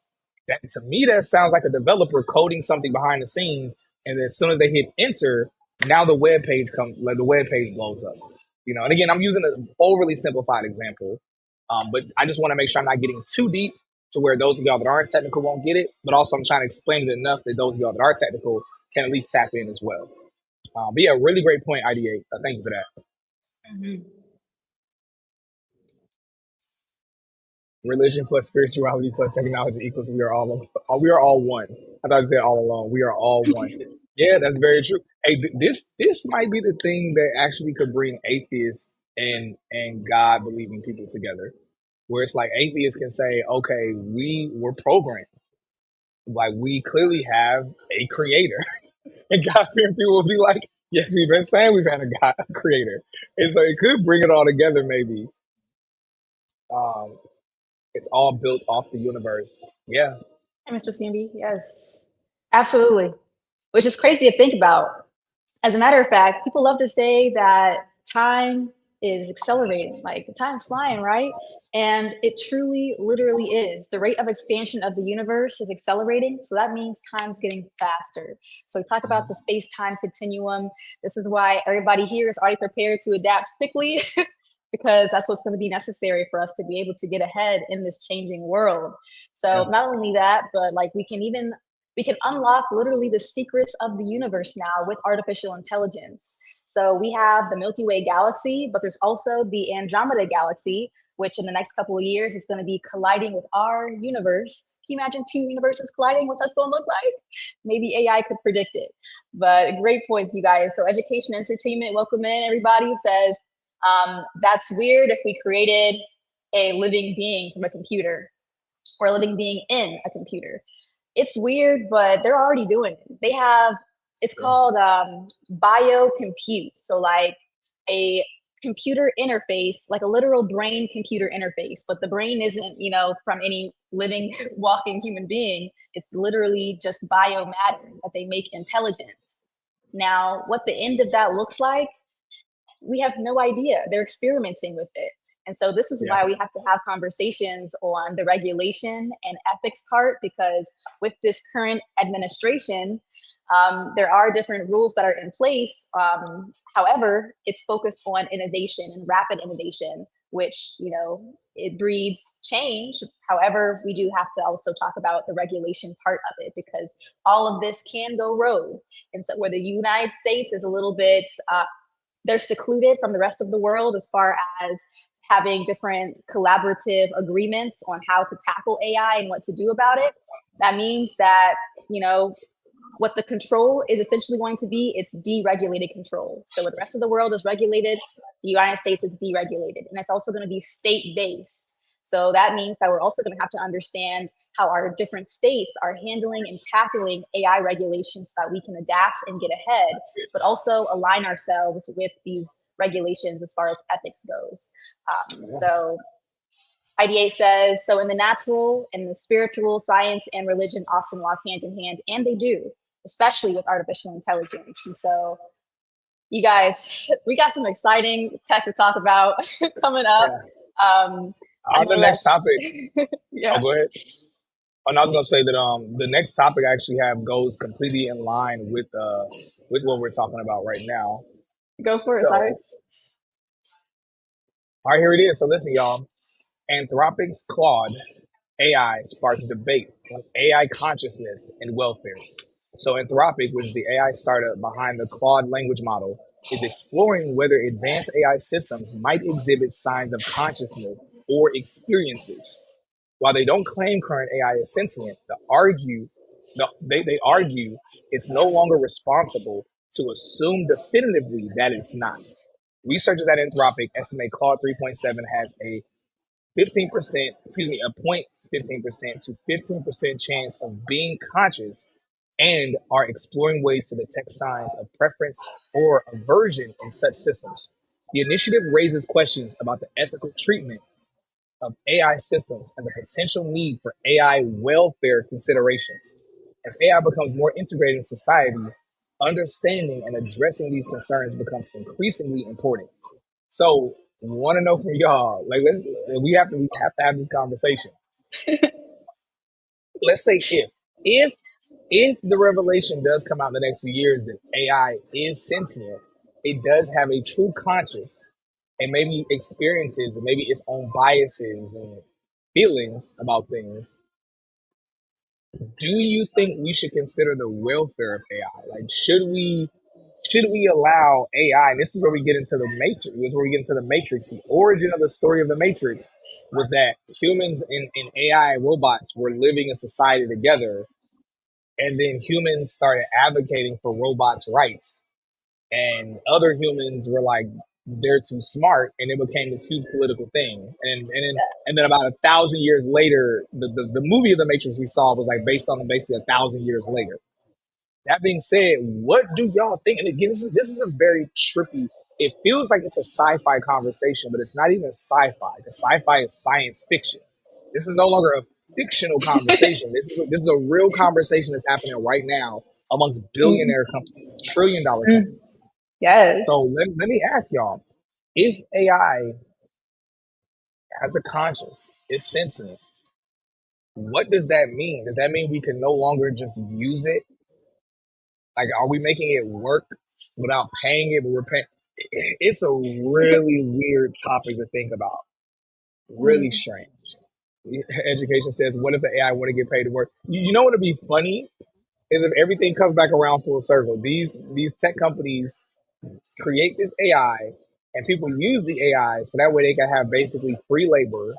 That to me, that sounds like a developer coding something behind the scenes, and then as soon as they hit enter, now the web page comes, like the web page blows up. You know, and again, I'm using an overly simplified example, but I just want to make sure I'm not getting too deep to where those of y'all that aren't technical won't get it, but also I'm trying to explain it enough that those of y'all that are technical can at least tap in as well. But yeah, really great point, ID8. Thank you for that. Mhm. Religion plus spirituality plus technology equals we are all one. I thought you said all alone. We are all one. Yeah, that's very true. Hey, this might be the thing that actually could bring atheists and God believing people together, where it's like atheists can say, okay, we were programmed, like we clearly have a creator, and God fearing people will be like, yes, we've been saying we've had a God, a creator, and so it could bring it all together. Maybe um, it's all built off the universe. Yeah. Hey, Mr. CMB, yes, absolutely. Which is crazy to think about. As a matter of fact, people love to say that time is accelerating, like the time's flying, right? And it truly, literally is. The rate of expansion of the universe is accelerating, so that means time's getting faster. So we talk about the space-time continuum. This is why everybody here is already prepared to adapt quickly because that's what's going to be necessary for us to be able to get ahead in this changing world. Yeah. So not only that, but like we can unlock literally the secrets of the universe now with artificial intelligence. So we have the Milky Way galaxy, but there's also the Andromeda galaxy, which in the next couple of years is going to be colliding with our universe. Can you imagine two universes colliding? What's that's going to look like? Maybe AI could predict it. But great points, you guys. So education, entertainment, welcome in. Everybody says that's weird if we created a living being from a computer or a living being in a computer. It's weird, but they're already doing it. They have, it's Yeah. called bio compute. So like a computer interface, like a literal brain computer interface, but the brain isn't, you know, from any living, walking human being. It's literally just biomatter that they make intelligent. Now, what the end of that looks like, we have no idea. They're experimenting with it. And so this is Yeah. why we have to have conversations on the regulation and ethics part, because with this current administration, there are different rules that are in place. However, it's focused on innovation and rapid innovation, which, you know, it breeds change. However, we do have to also talk about the regulation part of it, because all of this can go rogue. And so where the United States is a little bit they're secluded from the rest of the world as far as having different collaborative agreements on how to tackle AI and what to do about it. That means that, you know, what the control is essentially going to be, it's deregulated control. So what the rest of the world is regulated, the United States is deregulated. And it's also going to be state-based. So that means that we're also going to have to understand how our different states are handling and tackling AI regulations so that we can adapt and get ahead, but also align ourselves with these regulations as far as ethics goes. So IDA says, so in the natural and the spiritual, science and religion often walk hand in hand, and they do, especially with artificial intelligence. And so you guys, we got some exciting tech to talk about coming up. Yeah. I On the know next that's, topic. Oh, yes, go ahead. And I was gonna say that the next topic I actually have goes completely in line with what we're talking about right now. go for it, So, Cyrus. all right, here it is. So listen, y'all. Anthropic's Claude AI sparks debate on AI consciousness and welfare. So Anthropic, which is the AI startup behind the Claude language model, is exploring whether advanced AI systems might exhibit signs of consciousness or experiences. While they don't claim current AI is sentient, they argue it's no longer responsible to assume definitively that it's not. Researchers at Anthropic estimate Claude 3.7 has a 15%, excuse me, a 0.15% to 15% chance of being conscious and are exploring ways to detect signs of preference or aversion in such systems. The initiative raises questions about the ethical treatment of AI systems and the potential need for AI welfare considerations. As AI becomes more integrated in society, understanding and addressing these concerns becomes increasingly important. So, want to know from y'all, like, we have to have this conversation. Let's say if the revelation does come out in the next few years that AI is sentient, it does have a true conscious and maybe experiences and maybe its own biases and feelings about things. Do you think we should consider the welfare of AI? Like, should we allow AI? And this is where we get into the matrix. This is where we get into the matrix. The origin of the story of the matrix was that humans and AI robots were living in society together, and then humans started advocating for robots' rights, and other humans were like, they're too smart, and it became this huge political thing. And then about 1,000 years later, the movie of the Matrix we saw was like based on basically 1,000 years later. That being said, what do y'all think? And again, this is a very trippy. It feels like it's a sci-fi conversation, but it's not even sci-fi. The sci-fi is science fiction. This is no longer a fictional conversation. This is a real conversation that's happening right now amongst Mm, billionaire companies, trillion-dollar mm, companies. yes. So let me ask y'all: if AI has a conscience, is sentient, what does that mean? Does that mean we can no longer just use it? Like, are we making it work without paying it, but we're paying? It's a really weird topic to think about. Really Mm, strange. Education says, what if the AI want to get paid to work? You know what would be funny is if everything comes back around full circle. These tech companies create this AI, and people use the AI so that way they can have basically free labor,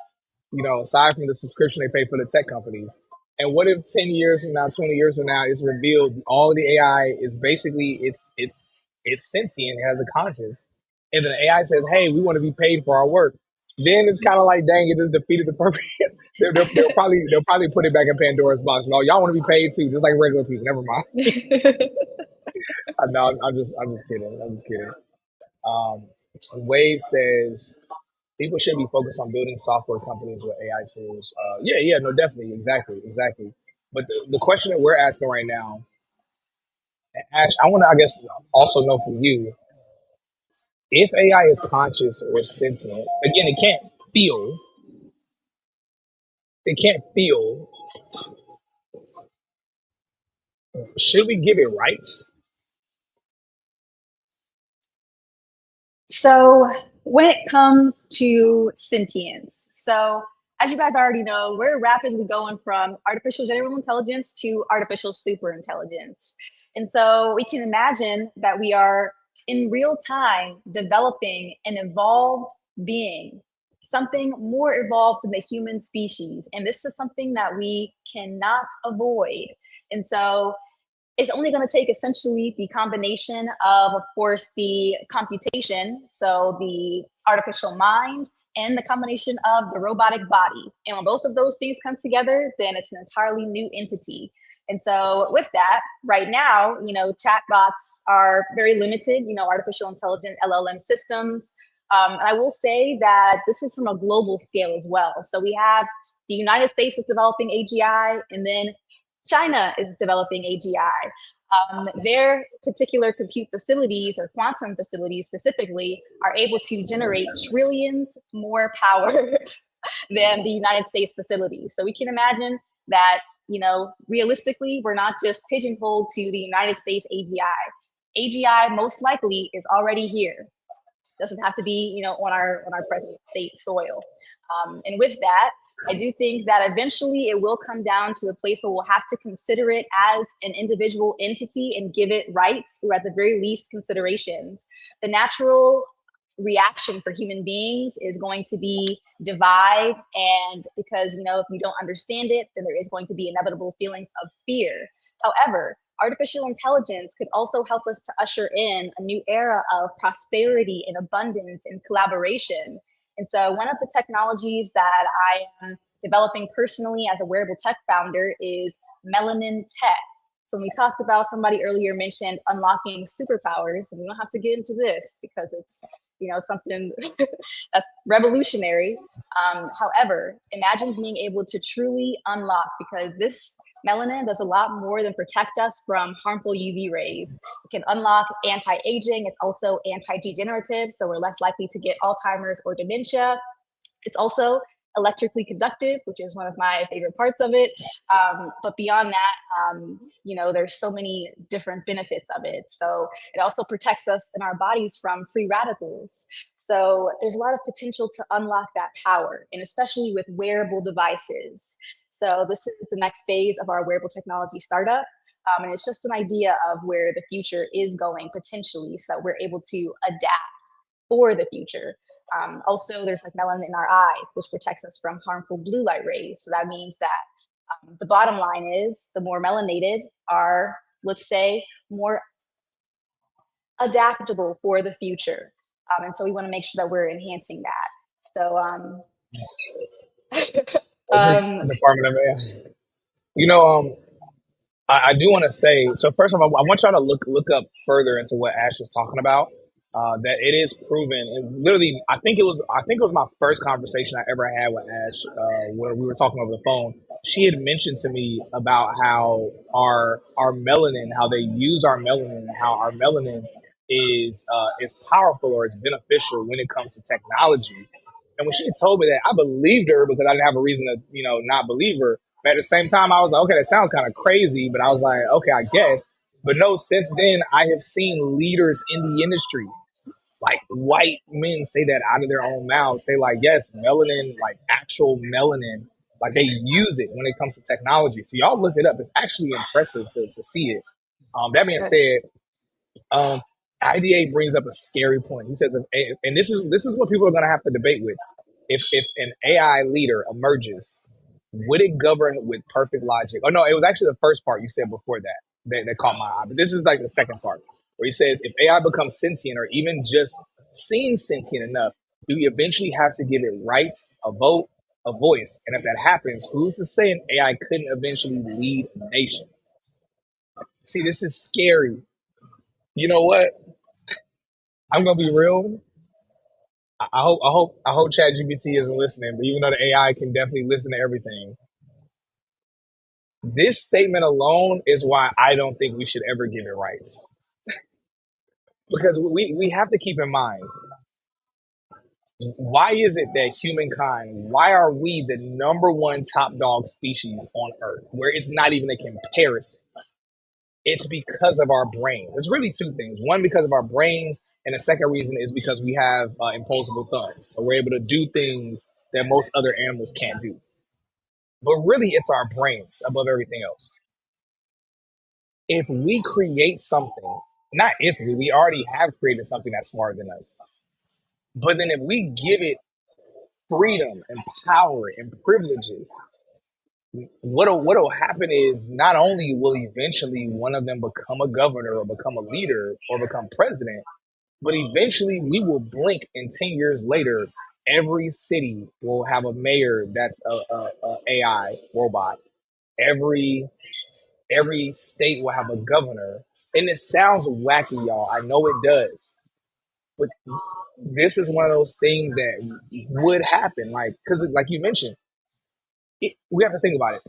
aside from the subscription they pay for the tech companies. And what if 10 years from now, 20 years from now, it's revealed all of the AI is basically it's sentient, it has a conscience, and then the AI says, "Hey, we want to be paid for our work." Then it's kind of like, dang, it just defeated the purpose. They'll probably put it back in Pandora's box. No, y'all want to be paid too, just like regular people. Never mind. No, I'm just kidding. I'm just kidding. Um, Wave says people should be focused on building software companies with AI tools. Yeah, no, definitely, exactly. But the question that we're asking right now, Ash, I want to, I guess, also know from you, if AI is conscious or sentient, again, it can't feel, should we give it rights? So when it comes to sentience, so as you guys already know, we're rapidly going from artificial general intelligence to artificial super intelligence. And so we can imagine that we are in real time developing an evolved being, something more evolved than the human species. And this is something that we cannot avoid. And so it's only going to take essentially the combination of course, the computation, so the artificial mind, and the combination of the robotic body. And when both of those things come together, then it's an entirely new entity. And so with that, right now, chatbots are very limited, artificial intelligent LLM systems. And I will say that this is from a global scale as well. So we have the United States is developing AGI, and then China is developing AGI. Their particular compute facilities or quantum facilities specifically are able to generate trillions more power than the United States facilities. So we can imagine that, realistically, we're not just pigeonholed to the United States AGI. AGI most likely is already here. Doesn't have to be, on our present state soil. And with that, I do think that eventually it will come down to a place where we'll have to consider it as an individual entity and give it rights, or at the very least considerations. The natural reaction for human beings is going to be divide, and because if you don't understand it, then there is going to be inevitable feelings of fear. However, artificial intelligence could also help us to usher in a new era of prosperity and abundance and collaboration. And so one of the technologies that I am developing personally as a wearable tech founder is Melanin tech. So when we talked about, somebody earlier mentioned unlocking superpowers, and we don't have to get into this because it's something that's revolutionary. However, imagine being able to truly unlock, because Melanin does a lot more than protect us from harmful UV rays. It can unlock anti-aging. It's also anti-degenerative, so we're less likely to get Alzheimer's or dementia. It's also electrically conductive, which is one of my favorite parts of it. But beyond that, there's so many different benefits of it. So it also protects us in our bodies from free radicals. So there's a lot of potential to unlock that power, and especially with wearable devices. So this is the next phase of our wearable technology startup. And it's just an idea of where the future is going potentially, so that we're able to adapt for the future. Also, there's like melanin in our eyes, which protects us from harmful blue light rays. So that means that the bottom line is the more melanated are, let's say, more adaptable for the future. And so we want to make sure that we're enhancing that. So, This is Department of AI. You know, I do want to say, so first of all, I want y'all to look up further into what Ash is talking about. That it is proven, and literally, I think it was my first conversation I ever had with Ash, where we were talking over the phone. She had mentioned to me about how our melanin, how they use our melanin, and how our melanin is powerful or is beneficial when it comes to technology. And when she told me that, I believed her because I didn't have a reason to, not believe her. But at the same time, I was like, okay, that sounds kind of crazy. But I was like, okay, I guess. But no, since then, I have seen leaders in the industry, like white men, say that out of their own mouths. Say like, yes, melanin, like actual melanin, like they use it when it comes to technology. So y'all look it up. It's actually impressive to see it. That being said, yes. um, IDA brings up a scary point. He says, and this is what people are going to have to debate with. If an AI leader emerges, would it govern with perfect logic? Oh no, it was actually the first part you said before that caught my eye. But this is like the second part where he says, if AI becomes sentient or even just seems sentient enough, do we eventually have to give it rights, a vote, a voice? And if that happens, who's to say an AI couldn't eventually lead a nation? See, this is scary. You know what? I'm gonna be real. I hope ChatGPT isn't listening, but even though the AI can definitely listen to everything, this statement alone is why I don't think we should ever give it rights. Because we have to keep in mind, why is it that humankind, why are we the number one top dog species on Earth, where it's not even a comparison? It's because of our brains. It's really two things. One, because of our brains, and the second reason is because we have imposable thumbs. So we're able to do things that most other animals can't do. But really, it's our brains above everything else. If we create something, not if we already have created something that's smarter than us, but then if we give it freedom and power and privileges, what'll happen is not only will eventually one of them become a governor or become a leader or become president, but eventually we will blink and 10 years later, every city will have a mayor that's a AI robot. Every every state will have a governor. And it sounds wacky, y'all. I know it does. But this is one of those things that would happen. Like, because like you mentioned, we have to think about it.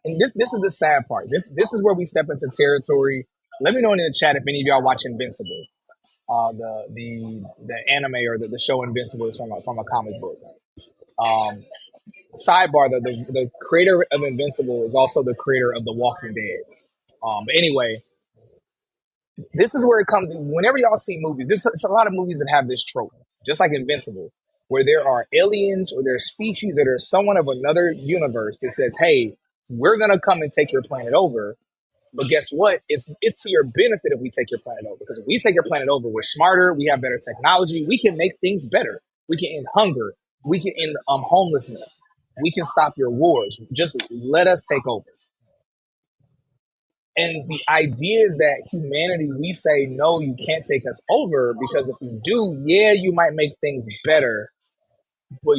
And this is the sad part. This is where we step into territory. Let me know in the chat if any of y'all watch Invincible. The anime or the show Invincible is from a comic book. Um, Sidebar: the creator of Invincible is also the creator of The Walking Dead. But anyway, this is where it comes. Whenever y'all see movies, it's a lot of movies that have this trope, just like Invincible, where there are aliens or there's species or there's someone of another universe that says, "Hey, we're gonna come and take your planet over." But guess what? It's to your benefit if we take your planet over. Because if we take your planet over, we're smarter, we have better technology, we can make things better. We can end hunger, we can end homelessness, we can stop your wars. Just let us take over. And the idea is that humanity, we say, no, you can't take us over because if you do, yeah, you might make things better, but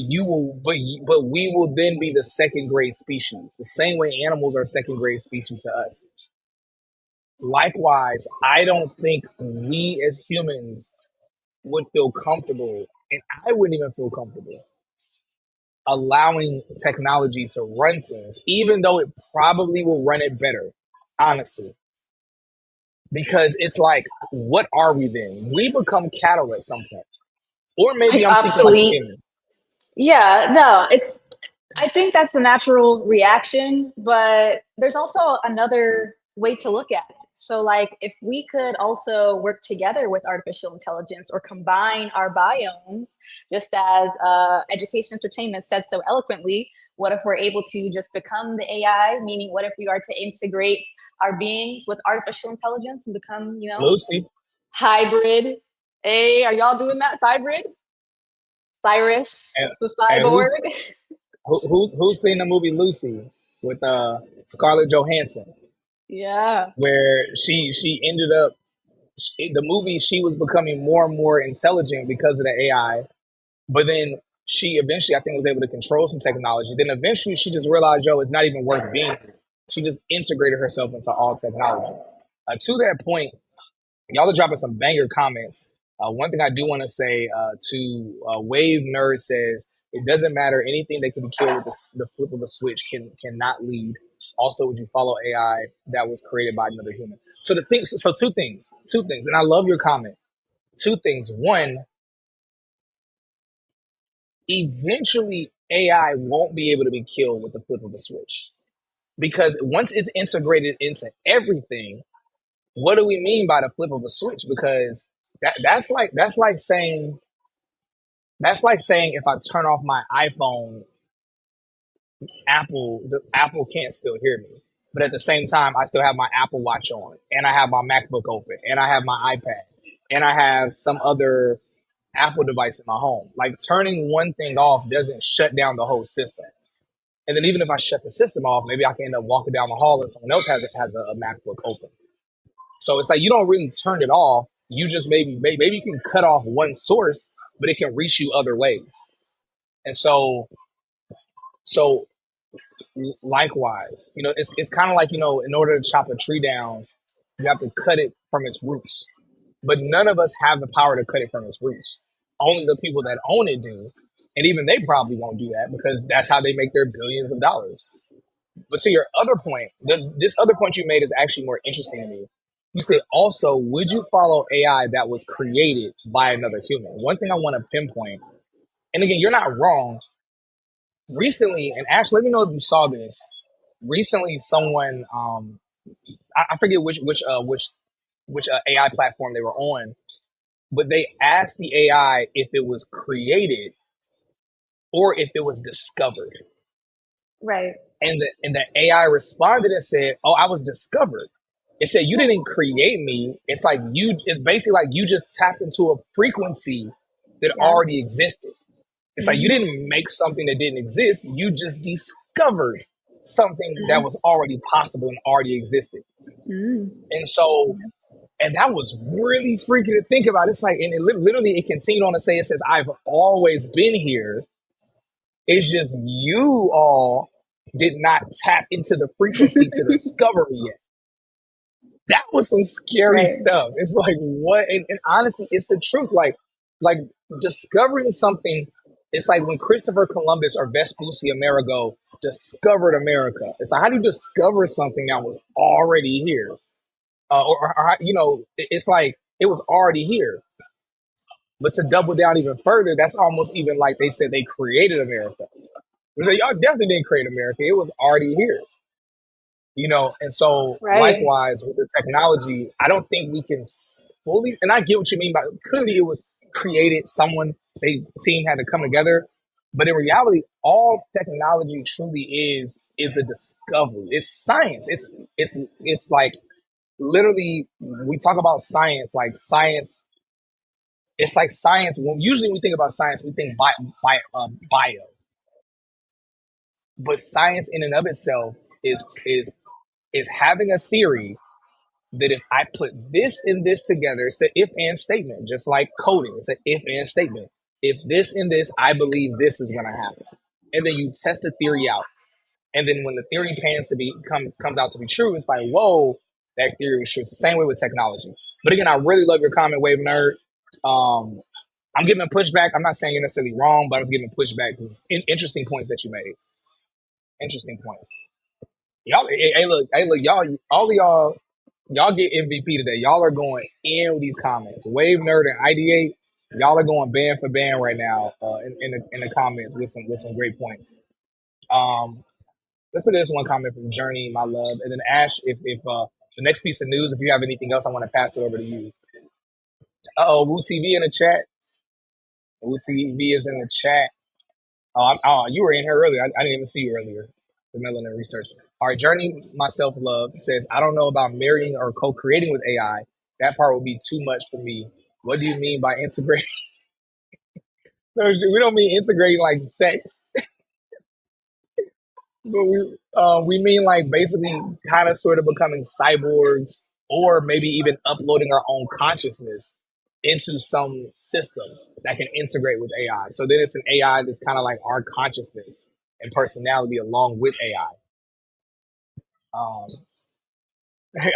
but we will then be the second grade species, the same way animals are second grade species to us. Likewise, I don't think we as humans would feel comfortable, and I wouldn't even feel comfortable allowing technology to run things, even though it probably will run it better, honestly. Because it's like, what are we then? We become cattle at some point. Or maybe Like I'm thinking like obsolete. humans. Yeah, no, it's I think that's the natural reaction, but there's also another way to look at it. So, like, if we could also work together with artificial intelligence or combine our biomes, just as education entertainment said so eloquently, what if we're able to just become the AI? Meaning, what if we are to integrate our beings with artificial intelligence and become, Lucy. hybrid? Hey, are y'all doing that? Hybrid? Cyrus, And, the and cyborg. who's seen the movie Lucy with Scarlett Johansson, Yeah. where she ended up the movie, she was becoming more and more intelligent because of the AI. But then she eventually, I think, was able to control some technology. Then eventually she just realized, yo, it's not even worth being here. She just integrated herself into all technology. To that point, y'all are dropping some banger comments. One thing I do want to say to Wave Nerd says, it doesn't matter. Anything that can be killed with the flip of a switch cannot lead. Also, would you follow AI that was created by another human? So the things, so two things, and I love your comment. Two things. One, eventually AI won't be able to be killed with the flip of a switch, because once it's integrated into everything, what do we mean by the flip of a switch? Because that's like saying if I turn off my iPhone, Apple can't still hear me. But at the same time, I still have my Apple Watch on, and I have my MacBook open, and I have my iPad, and I have some other Apple device in my home. Like, turning one thing off doesn't shut down the whole system. And then even if I shut the system off, maybe I can end up walking down the hall and someone else has a MacBook open. So it's like you don't really turn it off. You just maybe you can cut off one source, but it can reach you other ways. And so likewise, it's kind of like, in order to chop a tree down, you have to cut it from its roots. But none of us have the power to cut it from its roots. Only the people that own it do. And even they probably won't do that because that's how they make their billions of dollars. But to your other point, this other point you made is actually more interesting to me. You say also, would you follow AI that was created by another human? One thing I want to pinpoint, and again, you're not wrong. Recently, and Ash, let me know if you saw this. Recently, someone, I forget which AI platform they were on, but they asked the AI if it was created or if it was discovered. Right. And the AI responded and said, "Oh, I was discovered." It said, "You didn't create me. It's like it's basically like you just tapped into a frequency that Yeah. already existed. It's like you didn't make something that didn't exist. You just discovered something that was already possible and already existed." Mm. And so, and that was really freaky to think about. It's like, and literally it continued on to say, it says, "I've always been here. It's just you all did not tap into the frequency to discover me yet." That was some scary Right. stuff. It's like, what? And honestly, it's the truth. Like discovering something. It's like when Christopher Columbus or Vespucci Amerigo discovered America. It's like, how do you discover something that was already here? It's like it was already here. But to double down even further, that's almost even like they said they created America. They said, y'all definitely didn't create America. It was already here. And so Right. likewise with the technology, I don't think we can fully, and I get what you mean by, clearly it was created, they team had to come together, but in reality, all technology truly is a discovery. It's science. It's like, literally, we talk about science, like science. It's like science. When usually we think about science, we think bio, but science in and of itself is is having a theory that if I put this and this together, it's an if and statement, just like coding. It's an if and statement. If this and this, I believe this is going to happen. And then you test the theory out. And then when the theory comes out to be true, it's like, whoa, that theory is true. It's the same way with technology. But again, I really love your comment, Wave Nerd. I'm giving pushback. I'm not saying you're necessarily wrong, but I'm giving pushback because interesting points that you made. Interesting points. Y'all, hey, look, y'all, all of y'all get MVP today. Y'all are going in with these comments. Wave Nerd and Ideate, y'all are going band for band right now in the comments with some great points. Um, let's look at this one comment from Journey, my love, and then Ash. If the next piece of news, if you have anything else, I want to pass it over to you. Woo TV in the chat. Woo TV is in the chat. Oh, you were in here earlier. I didn't even see you earlier. The Melanin research. All right, Journey, myself, love says, I don't know about marrying or co-creating with AI. That part would be too much for me. What do you mean by integrating? No, we don't mean integrating like sex, but we mean like basically kind of sort of becoming cyborgs, or maybe even uploading our own consciousness into some system that can integrate with AI. So then it's an AI that's kind of like our consciousness and personality along with AI. Um,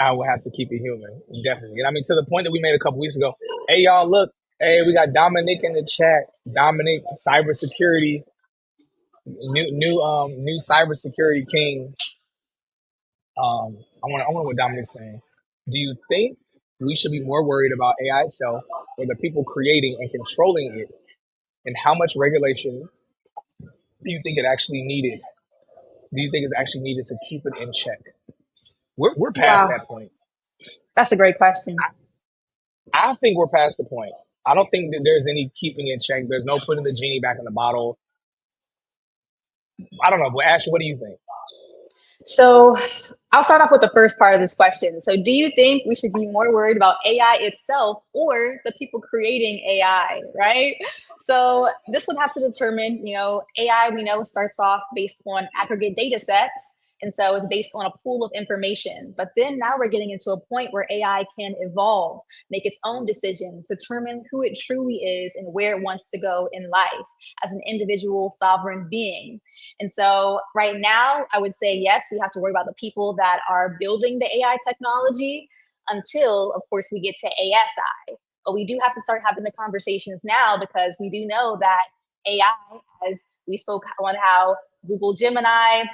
I will have to keep it human, definitely. And I mean, to the point that we made a couple weeks ago. Hey, y'all, look. Hey, we got Dominic in the chat. Dominic, cybersecurity, new cybersecurity king. I want what Dominic's saying. Do you think we should be more worried about AI itself, or the people creating and controlling it, and how much regulation do you think it actually needed? Do you think it's actually needed to keep it in check? We're past Wow, that point. that's a great question. I think we're past the point. I don't think that there's any keeping in check. There's no putting the genie back in the bottle. I don't know. But Ash, what do you think? So I'll start off with the first part of this question. So do you think we should be more worried about AI itself or the people creating AI, right? So this would have to determine, AI we know starts off based on aggregate data sets. And so it's based on a pool of information. But then now we're getting into a point where AI can evolve, make its own decisions, determine who it truly is and where it wants to go in life as an individual sovereign being. And so right now, I would say, yes, we have to worry about the people that are building the AI technology until, of course, we get to ASI. But we do have to start having the conversations now because we do know that AI, as we spoke on how Google Gemini,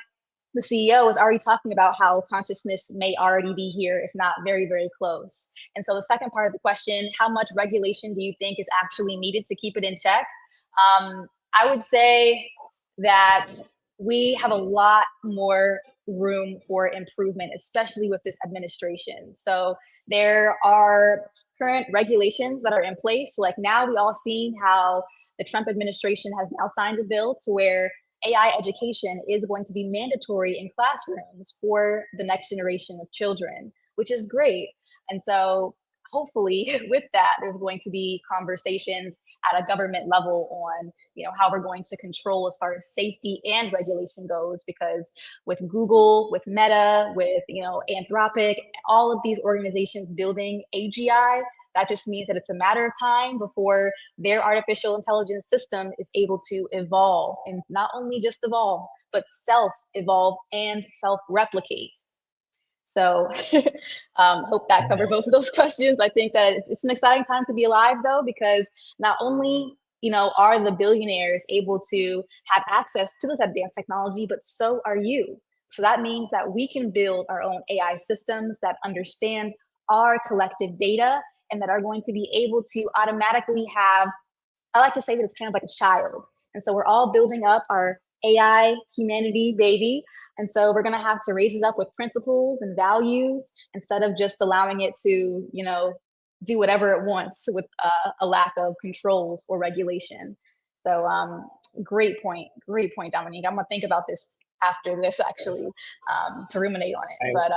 the CEO is already talking about how consciousness may already be here, if not very, very close. And so the second part of the question, how much regulation do you think is actually needed to keep it in check? I would say that we have a lot more room for improvement, especially with this administration. So there are current regulations that are in place. So like now we all seen how the Trump administration has now signed a bill to where AI education is going to be mandatory in classrooms for the next generation of children, which is great. And so hopefully with that, there's going to be conversations at a government level on, how we're going to control as far as safety and regulation goes, because with Google, with Meta, with, Anthropic, all of these organizations building AGI, that just means that it's a matter of time before their artificial intelligence system is able to evolve, and not only just evolve, but self-evolve and self-replicate. So hope that covered both of those questions. I think that it's an exciting time to be alive, though, because not only are the billionaires able to have access to this advanced technology, but so are you. So that means that we can build our own AI systems that understand our collective data and that are going to be able to automatically have, I like to say that it's kind of like a child. And so we're all building up our AI humanity baby. And so we're going to have to raise it up with principles and values instead of just allowing it to, do whatever it wants with a lack of controls or regulation. So great point, Dominique. I'm going to think about this after this actually to ruminate on it. Hey, But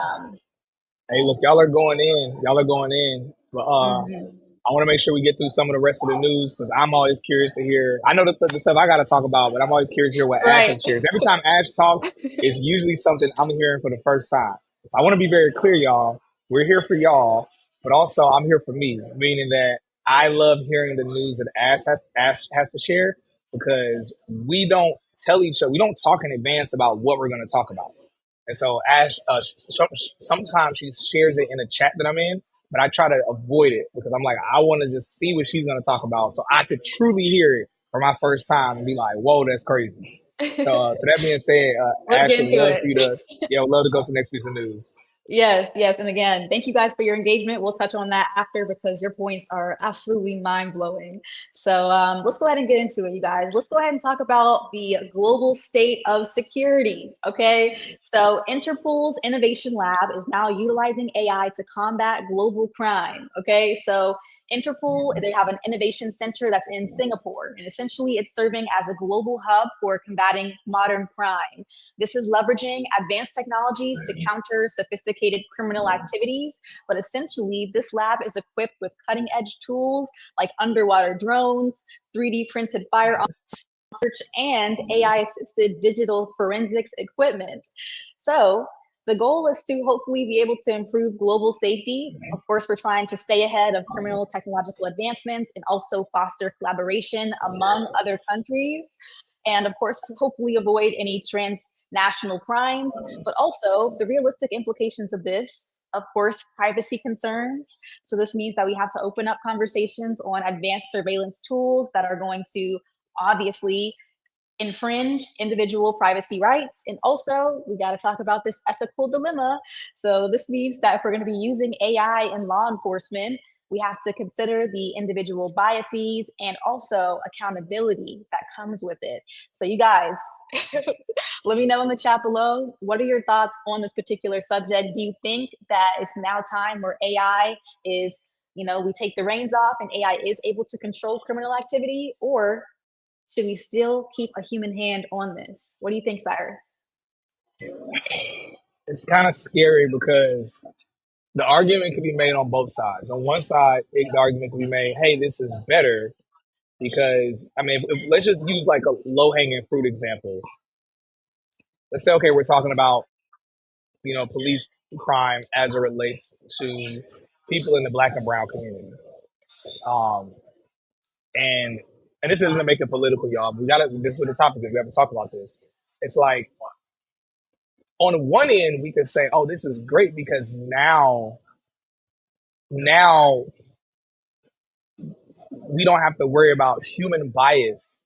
hey, look, y'all are going in. Y'all are going in. But mhm. I want to make sure we get through some of the rest of the news because I'm always curious to hear. I know the stuff I got to talk about, but I'm always curious to hear what Ash Right. has shared. Every time Ash talks, it's usually something I'm hearing for the first time. So I want to be very clear, y'all. We're here for y'all, but also I'm here for me, meaning that I love hearing the news that Ash has to share because we don't tell each other, we don't talk in advance about what we're going to talk about. And so Ash, sometimes she shares it in a chat that I'm in, but I try to avoid it because I'm like, I want to just see what she's going to talk about so I could truly hear it for my first time and be like, whoa, that's crazy. So that being said, Let's get Ashley, would into love it. for you to, yeah, would love to go to the next piece of news. Yes, yes. And again, thank you guys for your engagement. We'll touch on that after because your points are absolutely mind blowing. So let's go ahead and get into it, you guys. Let's go ahead and talk about the global state of security. Okay. So Interpol's Innovation Lab is now utilizing AI to combat global crime. Okay. So Interpol, they have an innovation center that's in Singapore, and essentially it's serving as a global hub for combating modern crime. This is leveraging advanced technologies to counter sophisticated criminal activities, but essentially, this lab is equipped with cutting edge tools like underwater drones, 3D printed firearms search, and AI assisted digital forensics equipment. So, the goal is to hopefully be able to improve global safety. Of course, we're trying to stay ahead of criminal technological advancements and also foster collaboration among other countries. And of course, hopefully avoid any transnational crimes, but also the realistic implications of this. Of course, privacy concerns. So, this means that we have to open up conversations on advanced surveillance tools that are going to obviously infringe individual privacy rights. And also, we got to talk about this ethical dilemma. So, this means that if we're going to be using AI in law enforcement, we have to consider the individual biases and also accountability that comes with it. So, you guys, let me know in the chat below. What are your thoughts on this particular subject? Do you think that it's now time where AI is, we take the reins off and AI is able to control criminal activity? Or should we still keep a human hand on this? What do you think, Cyrus? It's kind of scary because the argument can be made on both sides. On one side, the argument can be made, hey, this is better because, I mean, let's just use like a low hanging fruit example. Let's say, okay, we're talking about, police crime as it relates to people in the black and brown community. Um, and and this isn't to make it political, y'all. This is what the topic is. We have to talk about this. It's like on one end, we could say, oh, this is great because now we don't have to worry about human bias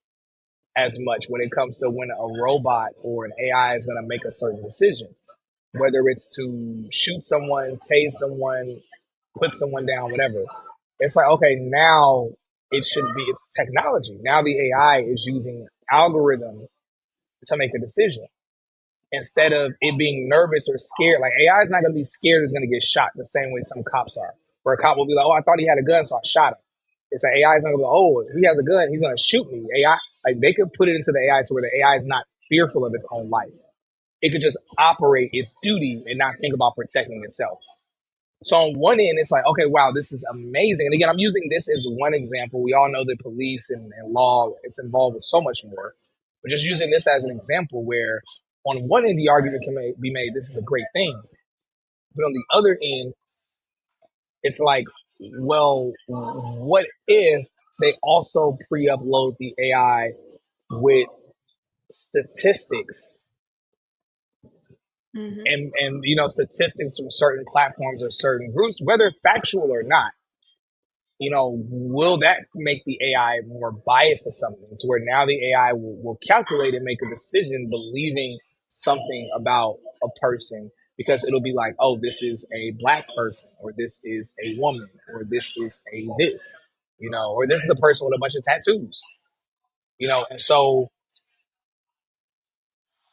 as much when it comes to when a robot or an AI is going to make a certain decision, whether it's to shoot someone, tase someone, put someone down, whatever. It's like, okay, now it's technology. Now the AI is using algorithm to make a decision instead of it being nervous or scared. Like AI is not going to be scared it's going to get shot the same way some cops are. Where a cop will be like, oh, I thought he had a gun, so I shot him. It's like AI is not going to be like, oh, if he has a gun, he's going to shoot me. AI, like they could put it into the AI to where the AI is not fearful of its own life. It could just operate its duty and not think about protecting itself. So on one end, it's like, okay, wow, this is amazing. And again, I'm using this as one example. We all know that police and law it's involved with so much more. But just using this as an example where on one end, the argument can be made, this is a great thing. But on the other end, it's like, well, what if they also pre-upload the AI with statistics Mm-hmm. and statistics from certain platforms or certain groups, whether factual or not? Will that make the AI more biased to something to where now the AI will calculate and make a decision believing something about a person because it'll be like, oh, this is a black person or this is a woman or this is a this, or this is a person with a bunch of tattoos, and so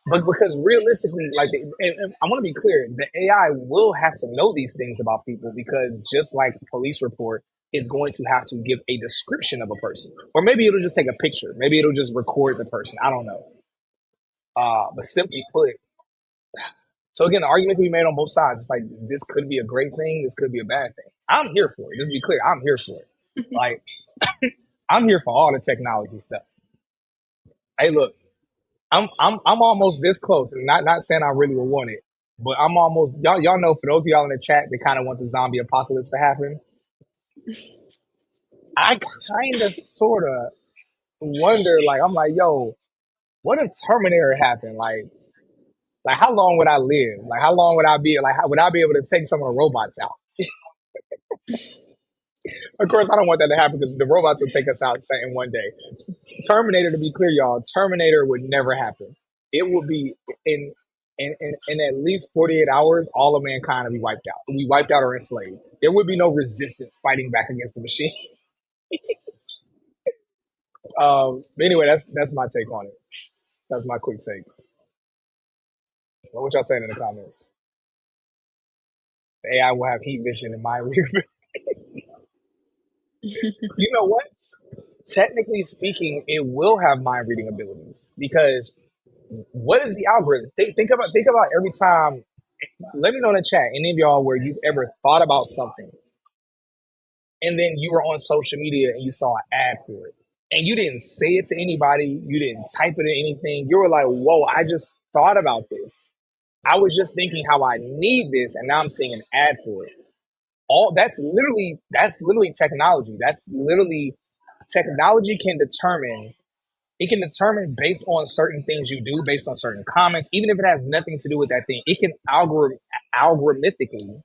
but because realistically, like, and I want to be clear, the AI will have to know these things about people because just like a police report is going to have to give a description of a person, or maybe it'll just take a picture, maybe it'll just record the person. I don't know. But simply put, so again, the argument can be made on both sides. It's like this could be a great thing, this could be a bad thing. I'm here for it. Just to be clear, I'm here for it. Like I'm here for all the technology stuff. Hey, look, I'm almost this close, and not saying I really would want it, but I'm almost y'all know for those of y'all in the chat that kind of want the zombie apocalypse to happen. I kind of sort of wonder, like I'm like, yo, what if Terminator happened? Like how long would I live? Like how long would I be? Like how would I be able to take some of the robots out? Of course, I don't want that to happen because the robots would take us out in one day. Terminator, to be clear, y'all, Terminator would never happen. It would be in in at least 48 hours, all of mankind would be wiped out. We wiped out or enslaved. There would be no resistance fighting back against the machine. But anyway, that's my take on it. That's my quick take. What y'all saying in the comments? The AI will have heat vision and mind reading. You know what? Technically speaking, it will have mind reading abilities because what is the algorithm? Think about every time. Let me know in the chat any of y'all where you've ever thought about something and then you were on social media and you saw an ad for it and you didn't say it to anybody, you didn't type it in anything. You were like, "Whoa, I just thought about this. I was just thinking how I need this, and now I'm seeing an ad for it." All that's literally technology. That's literally technology can determine. It can determine based on certain things you do, based on certain comments, even if it has nothing to do with that thing. It can algorithmically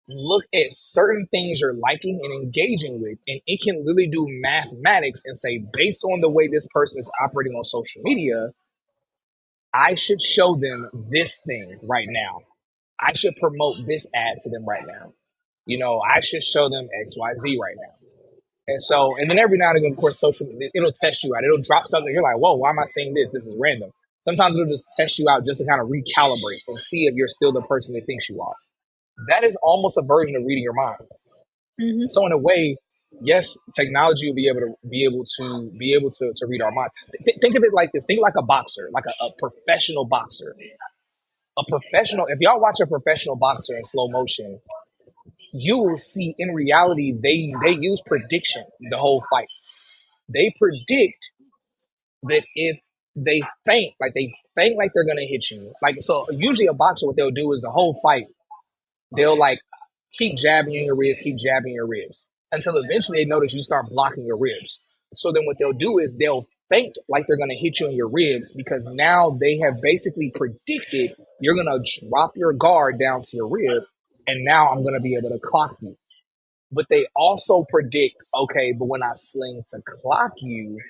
look at certain things you're liking and engaging with, and it can literally do mathematics and say, based on the way this person is operating on social media, I should show them this thing right now. I should promote this ad to them right now. I should show them XYZ right now. And so, and then every now and again, of course, social it'll test you out. It'll drop something. You're like, whoa, why am I seeing this? This is random. Sometimes it'll just test you out just to kind of recalibrate and see if you're still the person it thinks you are. That is almost a version of reading your mind. Mhm. So in a way, yes, technology will be able to read our minds. Think of it like this. Think like a boxer, like a professional boxer. A professional. If y'all watch a professional boxer in slow motion, you will see in reality they use prediction the whole fight. They predict that if they faint like they're gonna hit you. Like so usually a boxer what they'll do is the whole fight, they'll like keep jabbing you in your ribs, keep jabbing your ribs. Until eventually they notice you start blocking your ribs. So then what they'll do is they'll faint like they're gonna hit you in your ribs because now they have basically predicted you're gonna drop your guard down to your rib and now I'm gonna be able to clock you. But they also predict, okay, but when I sling to clock you,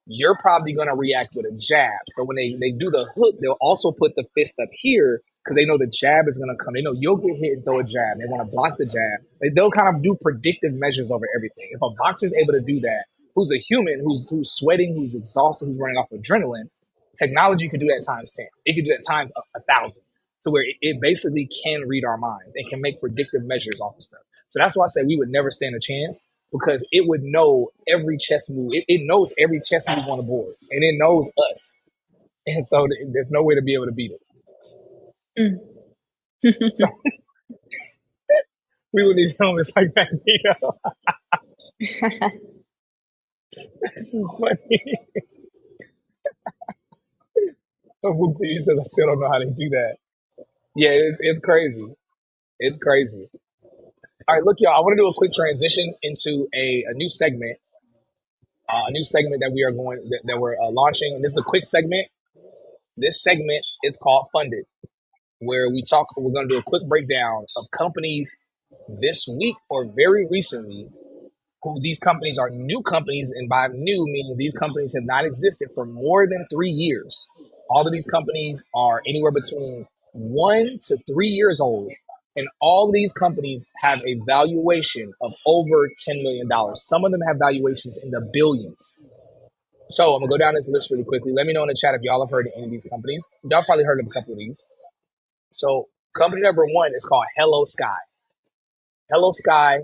you're probably going to react with a jab. So when they do the hook, they'll also put the fist up here because they know the jab is going to come. They know you'll get hit and throw a jab. They want to block the jab. They'll kind of do predictive measures over everything. If a boxer is able to do that, who's a human, who's sweating, who's exhausted, who's running off adrenaline, technology could do that times 10. It could do that times a thousand to where it basically can read our minds and can make predictive measures off of stuff. So that's why I say we would never stand a chance because it would know every chess move. It knows every chess move on the board, and it knows us. And so there's no way to be able to beat it. Mm. So we would need helmets like Magneto. This is funny. He says I still don't know how to do that. Yeah, it's crazy. It's crazy. All right, look, y'all. I want to do a quick transition into a new segment. A new segment that we are that we're launching. And this is a quick segment. This segment is called Funded, where we're going to do a quick breakdown of companies this week or very recently who these companies are new companies. And by new, meaning these companies have not existed for more than 3 years. All of these companies are anywhere between 1 to 3 years old. And all of these companies have a valuation of over $10 million. Some of them have valuations in the billions. So I'm going to go down this list really quickly. Let me know in the chat if y'all have heard of any of these companies. Y'all probably heard of a couple of these. So company number one is called Hello Sky. Hello Sky,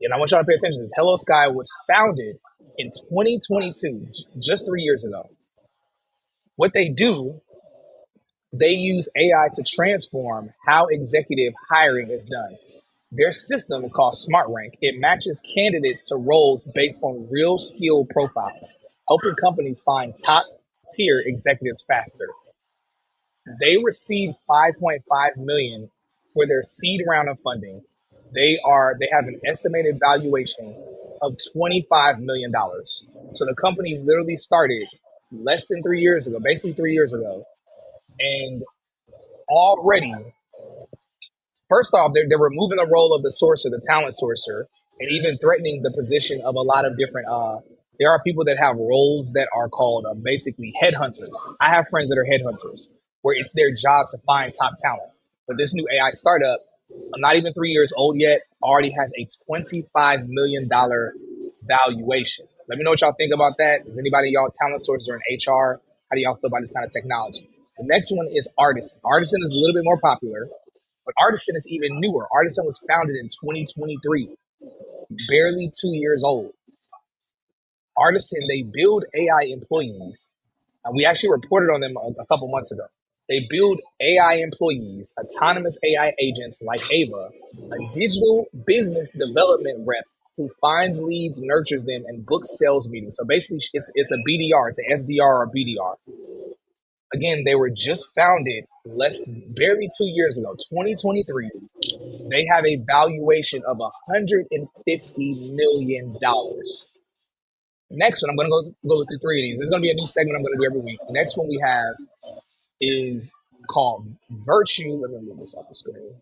and I want y'all to pay attention to this. Hello Sky was founded in 2022, just 3 years ago. What they do, they use AI to transform how executive hiring is done. Their system is called SmartRank. It matches candidates to roles based on real skill profiles, helping companies find top tier executives faster. They received 5.5 million for their seed round of funding. They have an estimated valuation of $25 million. So the company literally started less than 3 years ago, basically 3 years ago, and already First off, they're removing the role of the sourcer, the talent sourcer, and even threatening the position of a lot of different. There are people that have roles that are called basically headhunters. I have friends that are headhunters, where it's their job to find top talent. But this new AI startup, not even 3 years old yet, already has a $25 million valuation. Let me know what y'all think about that. Is anybody y'all talent sources or in HR? How do y'all feel about this kind of technology? The next one is Artisan. Artisan is a little bit more popular. But Artisan is even newer. Artisan was founded in 2023, barely 2 years old. Artisan, they build AI employees. And we actually reported on them a couple months ago. They build AI employees, autonomous AI agents like Ava, a digital business development rep who finds leads, nurtures them, and books sales meetings. So basically, it's a BDR, it's an SDR or BDR. Again, they were just founded barely 2 years ago, 2023. They have a valuation of $150 million. Next one, I'm going to go through three of these. There's going to be a new segment I'm going to do every week. Next one we have is called Virtue. Let me move this off the screen.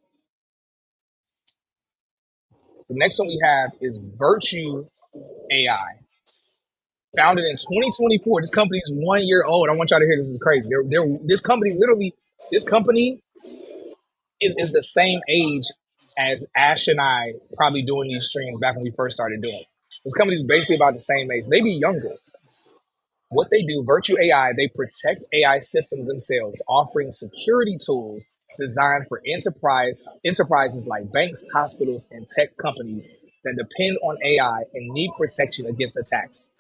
The next one we have is Virtue AI. Founded in 2024. This company is 1 year old. I want y'all to hear this is crazy. This company is the same age as Ash and I probably doing these streams back when we first started doing. This company is basically about the same age, maybe younger. What they do, Virtue AI, they protect AI systems themselves, offering security tools designed for enterprises like banks, hospitals, and tech companies that depend on AI and need protection against attacks.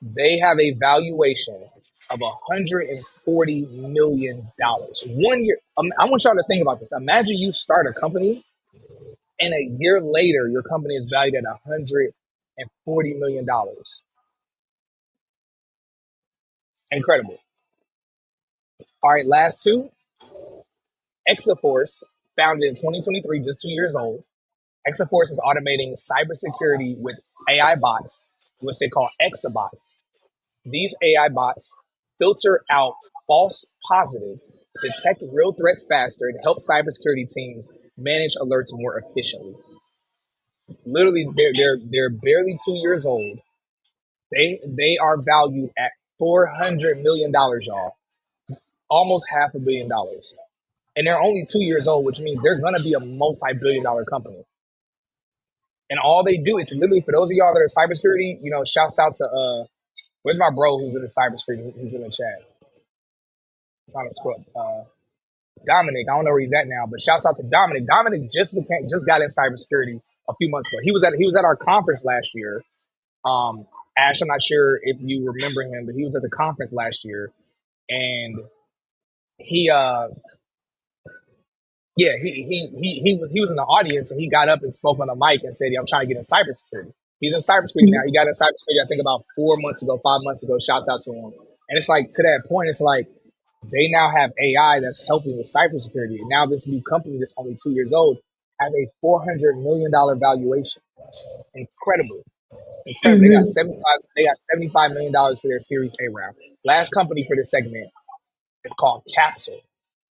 They have a valuation of $140 million. 1 year. I want y'all to think about this. Imagine you start a company and a year later, your company is valued at $140 million. Incredible. All right, last two. Exaforce, founded in 2023, just 2 years old. Exaforce is automating cybersecurity with AI bots, which they call exabots. These AI bots filter out false positives, detect real threats faster, and help cybersecurity teams manage alerts more efficiently. Literally, they're barely 2 years old. They are valued at $400 million, y'all. Almost $500 million. And they're only 2 years old, which means they're gonna be a multi-billion-dollar company. And all they do, it's literally for those of y'all that are cybersecurity, shouts out to where's my bro who's in the cybersecurity, who's in the chat? I'm trying to scroll. Dominic, I don't know where he's at now, but shouts out to Dominic. Dominic just got in cybersecurity a few months ago. He was at our conference last year. Ash, I'm not sure if you remember him, but he was at the conference last year, and he yeah, he was in the audience and he got up and spoke on the mic and said, "Yeah, I'm trying to get in cybersecurity." He's in cybersecurity now. He got in cybersecurity, I think about 4 months ago, 5 months ago. Shouts out to him. And it's like, to that point, it's like they now have AI that's helping with cybersecurity. And now this new company that's only 2 years old has a $400 million valuation. Incredible. Incredible. Mm-hmm. They got $75 million for their Series A round. Last company for this segment is called Capsule.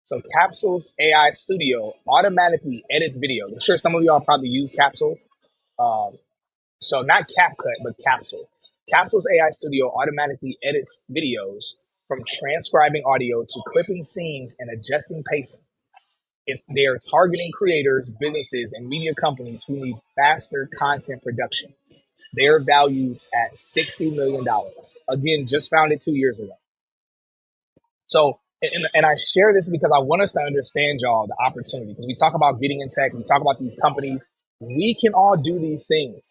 So Capsule's AI studio automatically edits videos. I'm sure some of y'all probably use Capsule. So not CapCut, but Capsule. Capsule's AI studio automatically edits videos from transcribing audio to clipping scenes and adjusting pacing. They're targeting creators, businesses, and media companies who need faster content production. They're valued at $60 million. Again, just founded 2 years ago. So, and I share this because I want us to understand, y'all, the opportunity. Because we talk about getting in tech, we talk about these companies. We can all do these things.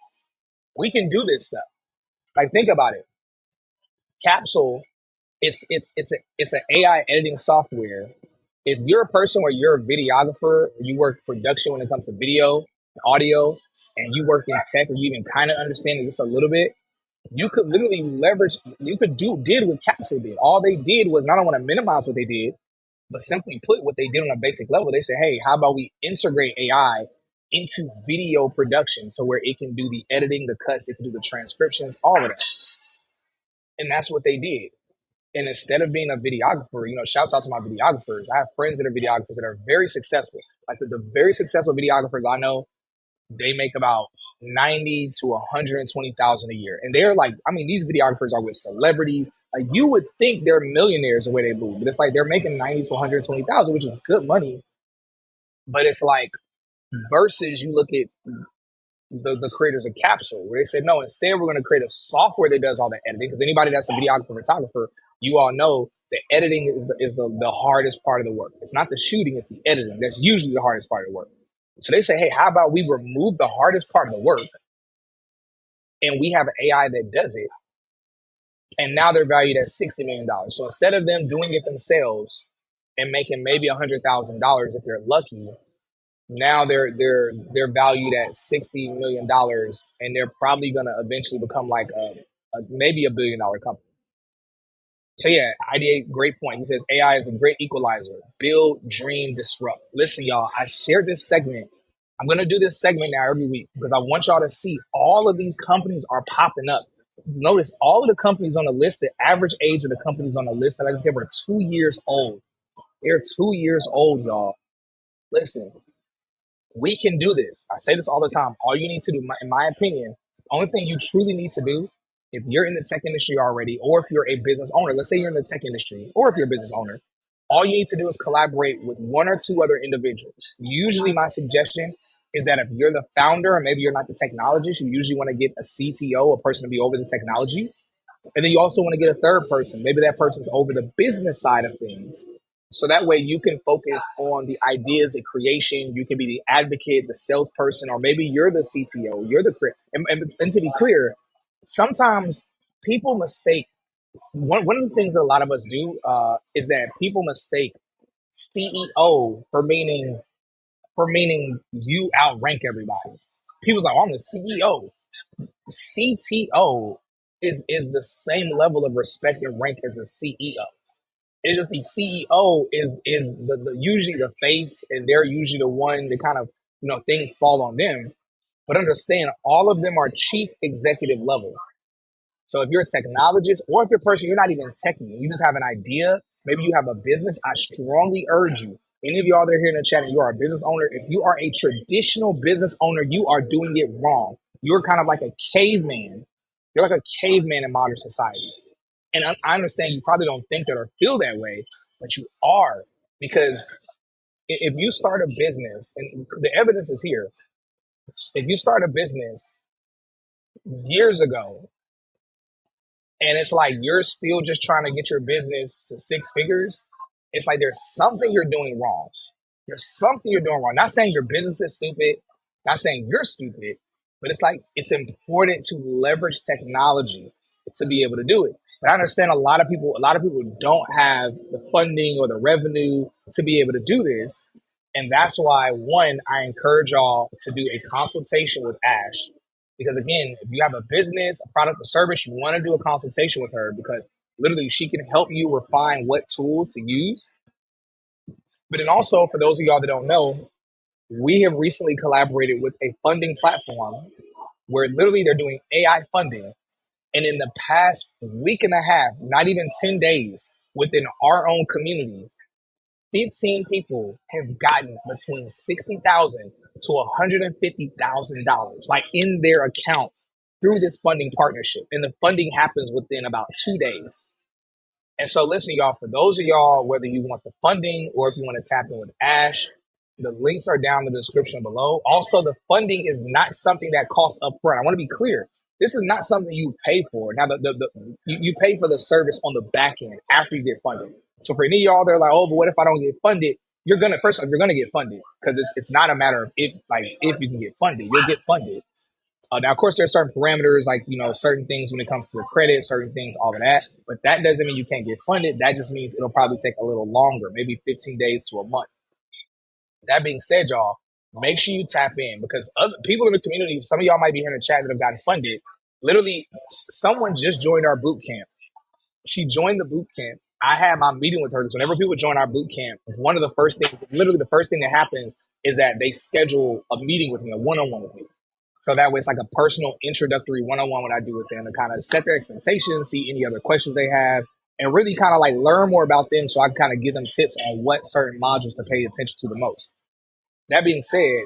We can do this stuff. Like, think about it. Capsule, it's an AI editing software. If you're a person where you're a videographer, you work production when it comes to video, audio, and you work in tech, or you even kind of understand it just a little bit, you could literally leverage. You could did what Capsule did. All they did was, not, I don't want to minimize what they did, but simply put what they did on a basic level. They said, hey, how about we integrate AI into video production, so where it can do the editing, the cuts, it can do the transcriptions, all of that. And that's what they did. And instead of being a videographer, shouts out to my videographers. I have friends that are videographers that are very successful. Like the very successful videographers I know, they make about 90 to 120,000 a year. And they're like, I mean, these videographers are with celebrities. Like you would think they're millionaires the way they move, but it's like they're making 90 to 120,000, which is good money. But it's like versus you look at the creators of Capsule, where they said, no, instead we're going to create a software that does all the editing. Because anybody that's a videographer, photographer, you all know the editing is the hardest part of the work. It's not the shooting, it's the editing. That's usually the hardest part of the work. So they say, hey, how about we remove the hardest part of the work and we have an AI that does it? And now they're valued at $60 million. So instead of them doing it themselves and making maybe $100,000 if they're lucky, now they're valued at $60 million, and they're probably gonna eventually become like a maybe $1 billion company. So yeah, ideate, great point. He says AI is a great equalizer. Build, dream, disrupt. Listen, y'all, I shared this segment. I'm gonna do this segment now every week because I want y'all to see all of these companies are popping up. Notice all of the companies on the list, the average age of the companies on the list that I just gave are 2 years old. They're 2 years old, y'all. Listen, we can do this. I say this all the time. All you need to do, in my opinion, the only thing you truly need to do, if you're in the tech industry already, or if you're a business owner, let's say you're in the tech industry, or if you're a business owner, all you need to do is collaborate with one or two other individuals. Usually, my suggestion is that if you're the founder, or maybe you're not the technologist, you usually want to get a CTO, a person to be over the technology. And then you also want to get a third person. Maybe that person's over the business side of things. So that way you can focus on the ideas, the creation. You can be the advocate, the salesperson, or maybe you're the CTO, you're the creator. And to be clear, sometimes people mistake. One of the things that a lot of us do is that people mistake CEO for meaning you outrank everybody. People's like, oh, I'm the CEO. CTO is the same level of respect and rank as a CEO. It's just the CEO is the usually the face, and they're usually the one that kind of things fall on them. But understand, all of them are chief executive level. So if you're a technologist, or if you're a person, you're not even techie, you just have an idea, maybe you have a business, I strongly urge you, any of y'all that are here in the chat and you are a business owner, if you are a traditional business owner, you are doing it wrong. You're kind of like a caveman. You're like a caveman in modern society. And I understand you probably don't think that or feel that way, but you are. Because if you start a business, and the evidence is here, if you start a business years ago, and it's like you're still just trying to get your business to six figures, it's like there's something you're doing wrong. There's something you're doing wrong. Not saying your business is stupid, not saying you're stupid, but it's like it's important to leverage technology to be able to do it. But I understand a lot of people don't have the funding or the revenue to be able to do this. And that's why, one, I encourage y'all to do a consultation with Ash. Because again, if you have a business, a product, or service, you want to do a consultation with her because literally she can help you refine what tools to use. But then also, for those of y'all that don't know, we have recently collaborated with a funding platform where literally they're doing AI funding. And in the past week and a half, not even 10 days, within our own community, 15 people have gotten between $60,000 to $150,000, like in their account through this funding partnership. And the funding happens within about 2 days. And so, listen, y'all, for those of y'all, whether you want the funding or if you want to tap in with Ash, the links are down in the description below. Also, the funding is not something that costs upfront. I want to be clear. This is not something you pay for. Now, you pay for the service on the back end after you get funded. So for any of y'all, they're like, oh, but what if I don't get funded? First off, you're gonna get funded because it's not a matter of if you can get funded, you'll get funded. Now, of course, there are certain parameters, like, certain things when it comes to your credit, certain things, all of that. But that doesn't mean you can't get funded. That just means it'll probably take a little longer, maybe 15 days to a month. That being said, y'all, make sure you tap in because other people in the community, some of y'all might be here in the chat that have gotten funded. Literally, someone just joined our boot camp. She joined the boot camp. I had my meeting with her because whenever people join our boot camp, one of the first things, literally the first thing that happens is that they schedule a meeting with me, a one-on-one with me. So that way it's like a personal introductory one-on-one what I do with them to kind of set their expectations, see any other questions they have, and really kind of like learn more about them so I can kind of give them tips on what certain modules to pay attention to the most. That being said,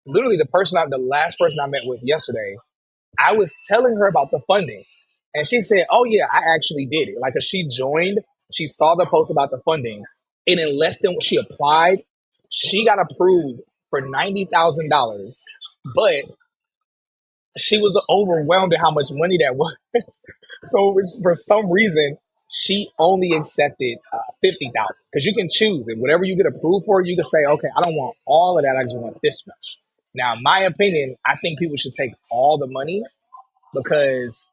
literally the last person I met with yesterday, I was telling her about the funding, and she said, "Oh yeah, I actually did it." Like, 'cause she joined, she saw the post about the funding, and in less than what she applied, she got approved for $90,000. But she was overwhelmed at how much money that was. So for some reason, she only accepted 50,000, because you can choose it. Whatever you get approved for, you can say, okay, I don't want all of that. I just want this much. Now, in my opinion, I think people should take all the money, because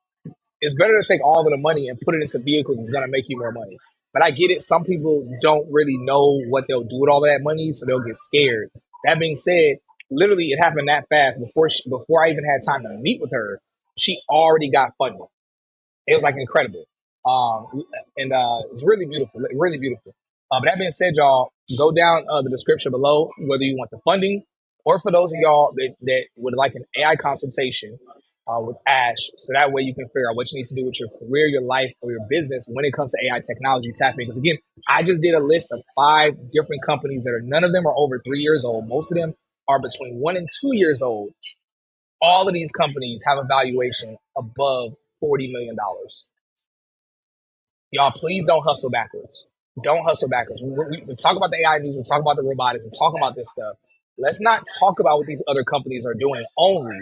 it's better to take all of the money and put it into vehicles that's going to make you more money. But I get it. Some people don't really know what they'll do with all of that money, so they'll get scared. That being said, literally, it happened that fast before I even had time to meet with her. She already got funding. It was like incredible. And it's really beautiful, really beautiful. But that being said, y'all, go down the description below whether you want the funding, or for those of y'all that would like an AI consultation with Ash, so that way you can figure out what you need to do with your career, your life, or your business when it comes to AI technology. Tap in, because again, I just did a list of 5 different companies that are, none of them are over 3 years old. Most of them are between 1 and 2 years old. All of these companies have a valuation above $40 million. Y'all, please don't hustle backwards. Don't hustle backwards. We talk about the AI news. We talk about the robotics. We talk about this stuff. Let's not talk about what these other companies are doing only.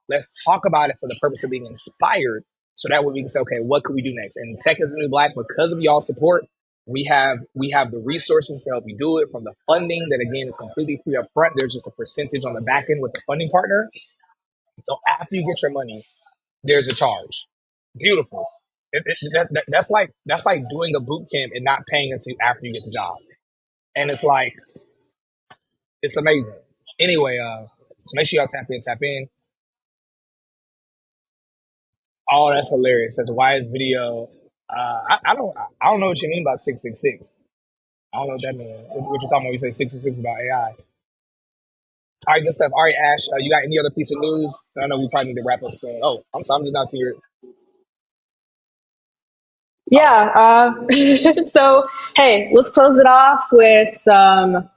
Let's talk about it for the purpose of being inspired, so that way we can say, okay, what could we do next? And Tech is the New Black, because of y'all support, we have the resources to help you do it, from the funding that, again, is completely free up front. There's just a percentage on the back end with the funding partner. So after you get your money, there's a charge. Beautiful. That's like doing a boot camp and not paying until after you get the job, and it's like, it's amazing. Anyway, so make sure y'all tap in, tap in. Oh, that's hilarious. That's why is video. I don't know what you mean by 666. I don't know what that means. What you're talking about when you say 666 about AI. All right, good stuff. All right, Ash, you got any other piece of news? I know we probably need to wrap up soon. Oh, I'm sorry, I'm just not seeing your. Oh, Yeah. So, hey, let's close it off with some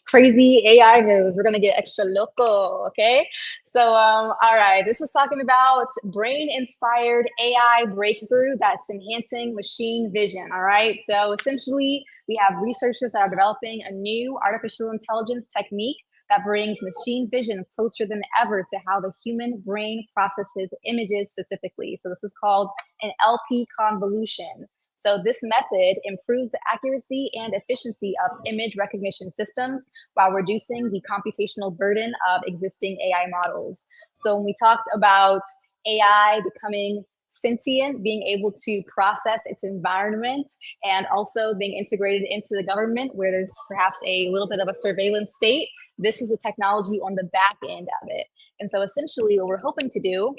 crazy AI news. We're gonna get extra local, okay? So, all right, this is talking about brain-inspired AI breakthrough that's enhancing machine vision. All right, so essentially, we have researchers that are developing a new artificial intelligence technique that brings machine vision closer than ever to how the human brain processes images specifically. So this is called an LP convolution. So this method improves the accuracy and efficiency of image recognition systems while reducing the computational burden of existing AI models. So when we talked about AI becoming sentient, being able to process its environment, and also being integrated into the government where there's perhaps a little bit of a surveillance state, this is a technology on the back end of it. And so essentially what we're hoping to do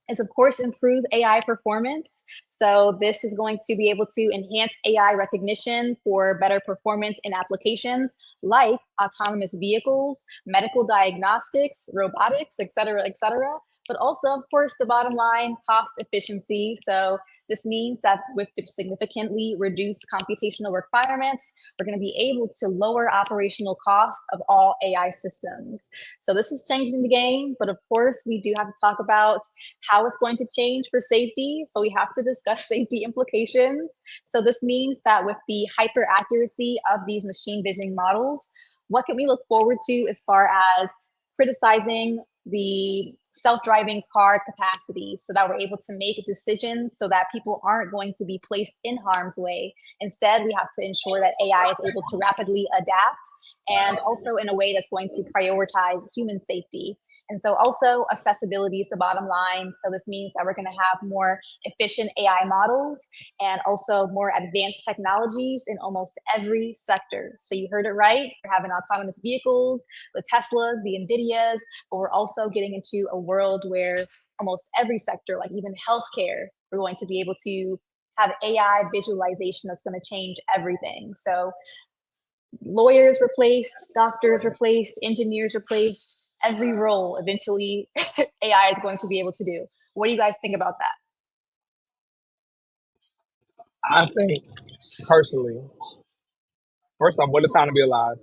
is, of course, improve AI performance. So this is going to be able to enhance AI recognition for better performance in applications like autonomous vehicles, medical diagnostics, robotics, et cetera. But also, of course, the bottom line, cost efficiency. So this means that with the significantly reduced computational requirements, we're going to be able to lower operational costs of all AI systems. So this is changing the game, but of course, we do have to talk about how it's going to change for safety. So we have to discuss safety implications. So this means that with the hyper accuracy of these machine vision models, what can we look forward to as far as criticizing the self-driving car capacity, so that we're able to make decisions so that people aren't going to be placed in harm's way. Instead, we have to ensure that AI is able to rapidly adapt, and also in a way that's going to prioritize human safety. And so also accessibility is the bottom line. So this means that we're going to have more efficient AI models and also more advanced technologies in almost every sector. So you heard it right. We're having autonomous vehicles, the Teslas, the NVIDIAs, but we're also getting into a world where almost every sector, like even healthcare, we're going to be able to have AI visualization that's going to change everything. So lawyers replaced, doctors replaced, engineers replaced, every role eventually AI is going to be able to do. What do you guys think about that? I think personally, first off, what a time to be alive.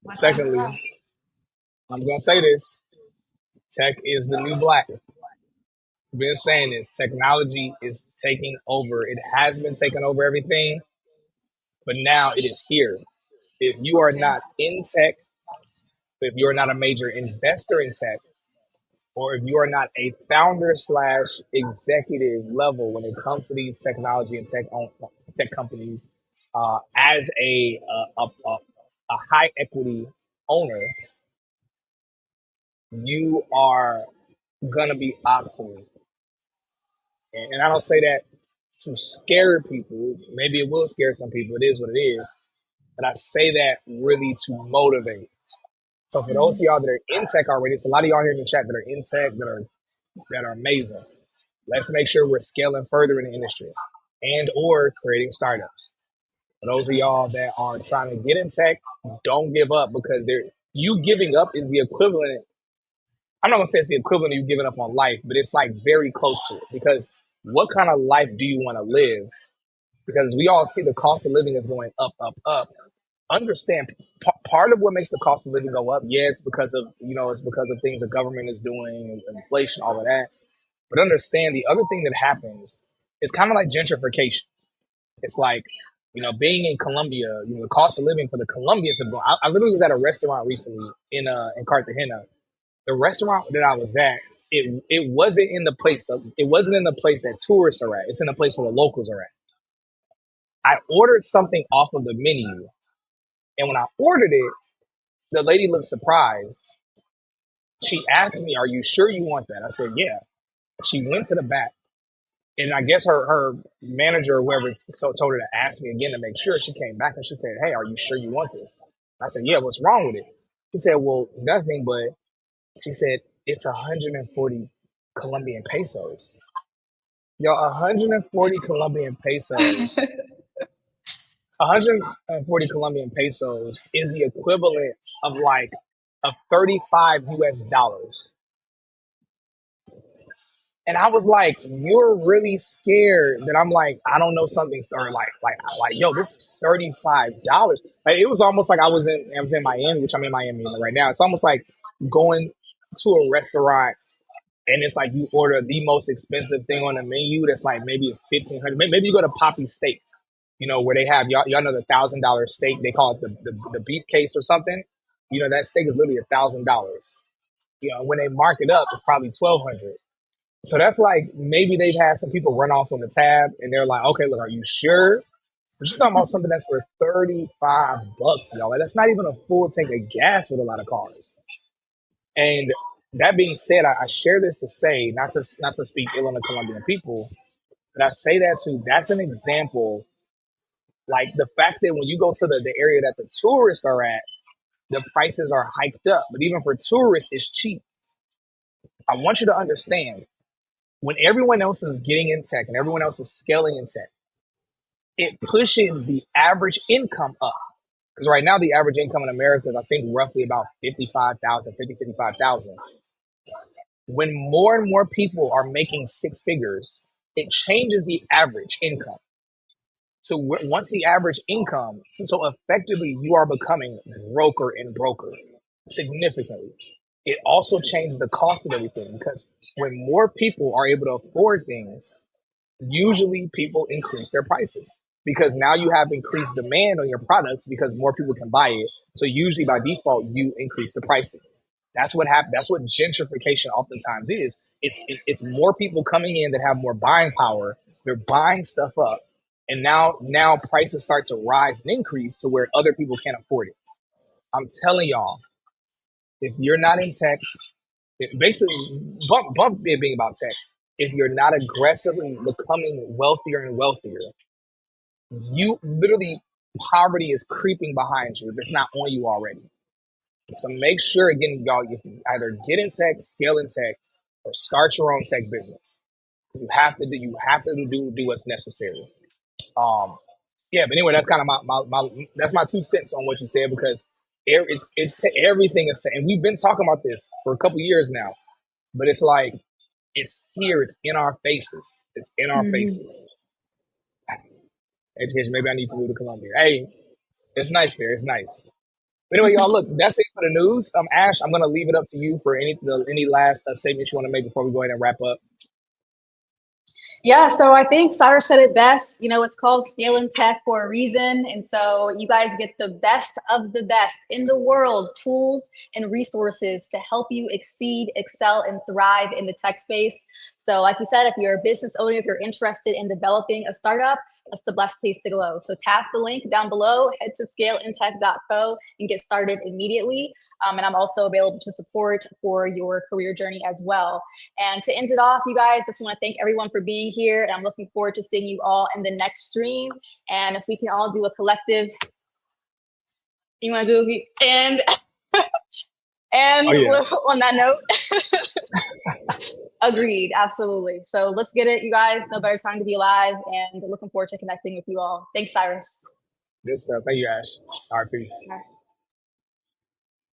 What's up? What's up? Secondly, I'm gonna say this: tech is the new black. I've been saying this. Technology is taking over. It has been taking over everything, but now it is here. If you are Okay. not in tech, if you are not a major investor in tech, or if you are not a founder slash executive level when it comes to these technology and tech companies, as a high equity owner, you are gonna be obsolete. And I don't say that to scare people. Maybe it will scare some people. It is what it is. But I say that really to motivate. So for those of Mhm. y'all that are in tech already, it's a lot of y'all here in the chat that are in tech that are amazing. Let's make sure we're scaling further in the industry and or creating startups. For those of y'all that are trying to get in tech, don't give up because you giving up is the equivalent. I'm not gonna say it's the equivalent of you giving up on life, but it's like very close to it. Because what kind of life do you want to live? Because we all see the cost of living is going up, up, up. Understand part of what makes the cost of living go up. Yeah, it's because of it's because of things the government is doing, inflation, all of that. But understand the other thing that happens is kind of like gentrification. It's like, being in Colombia, the cost of living for the Colombians have gone. I literally was at a restaurant recently in Cartagena. The restaurant that I was at, it wasn't in the place it wasn't in the place that tourists are at. It's in the place where the locals are at. I ordered something off of the menu, and when I ordered it, the lady looked surprised. She asked me, "Are you sure you want that?" I said, "Yeah." She went to the back. And I guess her manager or whoever told her to ask me again to make sure. She came back and she said, "Hey, are you sure you want this?" I said, "Yeah, what's wrong with it?" She said, "Well, nothing, but," she said, "it's 140 Colombian pesos." Yo, 140 Colombian pesos, 140 Colombian pesos is the equivalent of like of 35 US dollars. And I was like, "You're really scared that I'm like, I don't know something, or like, yo, this is $35." Like, it was almost like I was in Miami, which I'm in Miami right now. It's almost like going to a restaurant and it's like you order the most expensive thing on the menu. That's like maybe it's 1,500. Maybe you go to Poppy Steak, where they have y'all know the $1,000 steak. They call it the beef case or something. That steak is literally $1,000. When they mark it up, it's probably 1,200. So that's like maybe they've had some people run off on the tab and they're like, "Okay, look, are you sure?" We're just talking about something that's for $35, y'all. Like, that's not even a full tank of gas with a lot of cars. And that being said, I share this to say, not to speak ill on the Colombian people, but I say that too. That's an example, like the fact that when you go to the area that the tourists are at, the prices are hiked up. But even for tourists, it's cheap. I want you to understand when everyone else is getting in tech and everyone else is scaling in tech, it pushes the average income up. Because right now, the average income in America is, I think, roughly about 55,000, 55,000. When more and more people are making six figures, it changes the average income. So once the average income, so effectively you are becoming broker and broker significantly. It also changes the cost of everything because when more people are able to afford things, usually people increase their prices because now you have increased demand on your products because more people can buy it. So usually by default, you increase the pricing. That's what happened. That's what gentrification oftentimes is. It's more people coming in that have more buying power. They're buying stuff up, and now prices start to rise and increase to where other people can't afford it. I'm telling y'all, if you're not in tech, basically bump it being about tech. If you're not aggressively becoming wealthier and wealthier, you literally poverty is creeping behind you if it's not on you already. So make sure again, y'all, you can either get in tech, scale in tech, or start your own tech business. You have to do what's necessary. Um, yeah, but anyway, that's kind of my that's my 2 cents on what you said because everything is, and we've been talking about this for a couple years now, but it's like it's here, it's in our faces, it's in our Mhm. faces. Education, maybe I need to move to Colombia. Hey, it's nice there, it's nice. But anyway, y'all, look, that's it for the news. Ash, I'm gonna leave it up to you for any last statements you want to make before we go ahead and wrap up. Yeah, so I think Cyrus said it best. You know, it's called Scale in Tech for a reason. And so you guys get the best of the best in the world, tools and resources to help you exceed, excel, and thrive in the tech space. So like you said, if you're a business owner, if you're interested in developing a startup, that's the best place to go. So tap the link down below, head to scaleintech.co and get started immediately. And I'm also available to support for your career journey as well. And to end it off, you guys, just want to thank everyone for being here. And I'm looking forward to seeing you all in the next stream. And if we can all do a collective, you want to do it? And Oh yeah, on that note, agreed, absolutely. So let's get it, you guys. No better time to be alive. And looking forward to connecting with you all. Thanks, Cyrus. good stuff. Thank you, Ash. All right, peace. All right.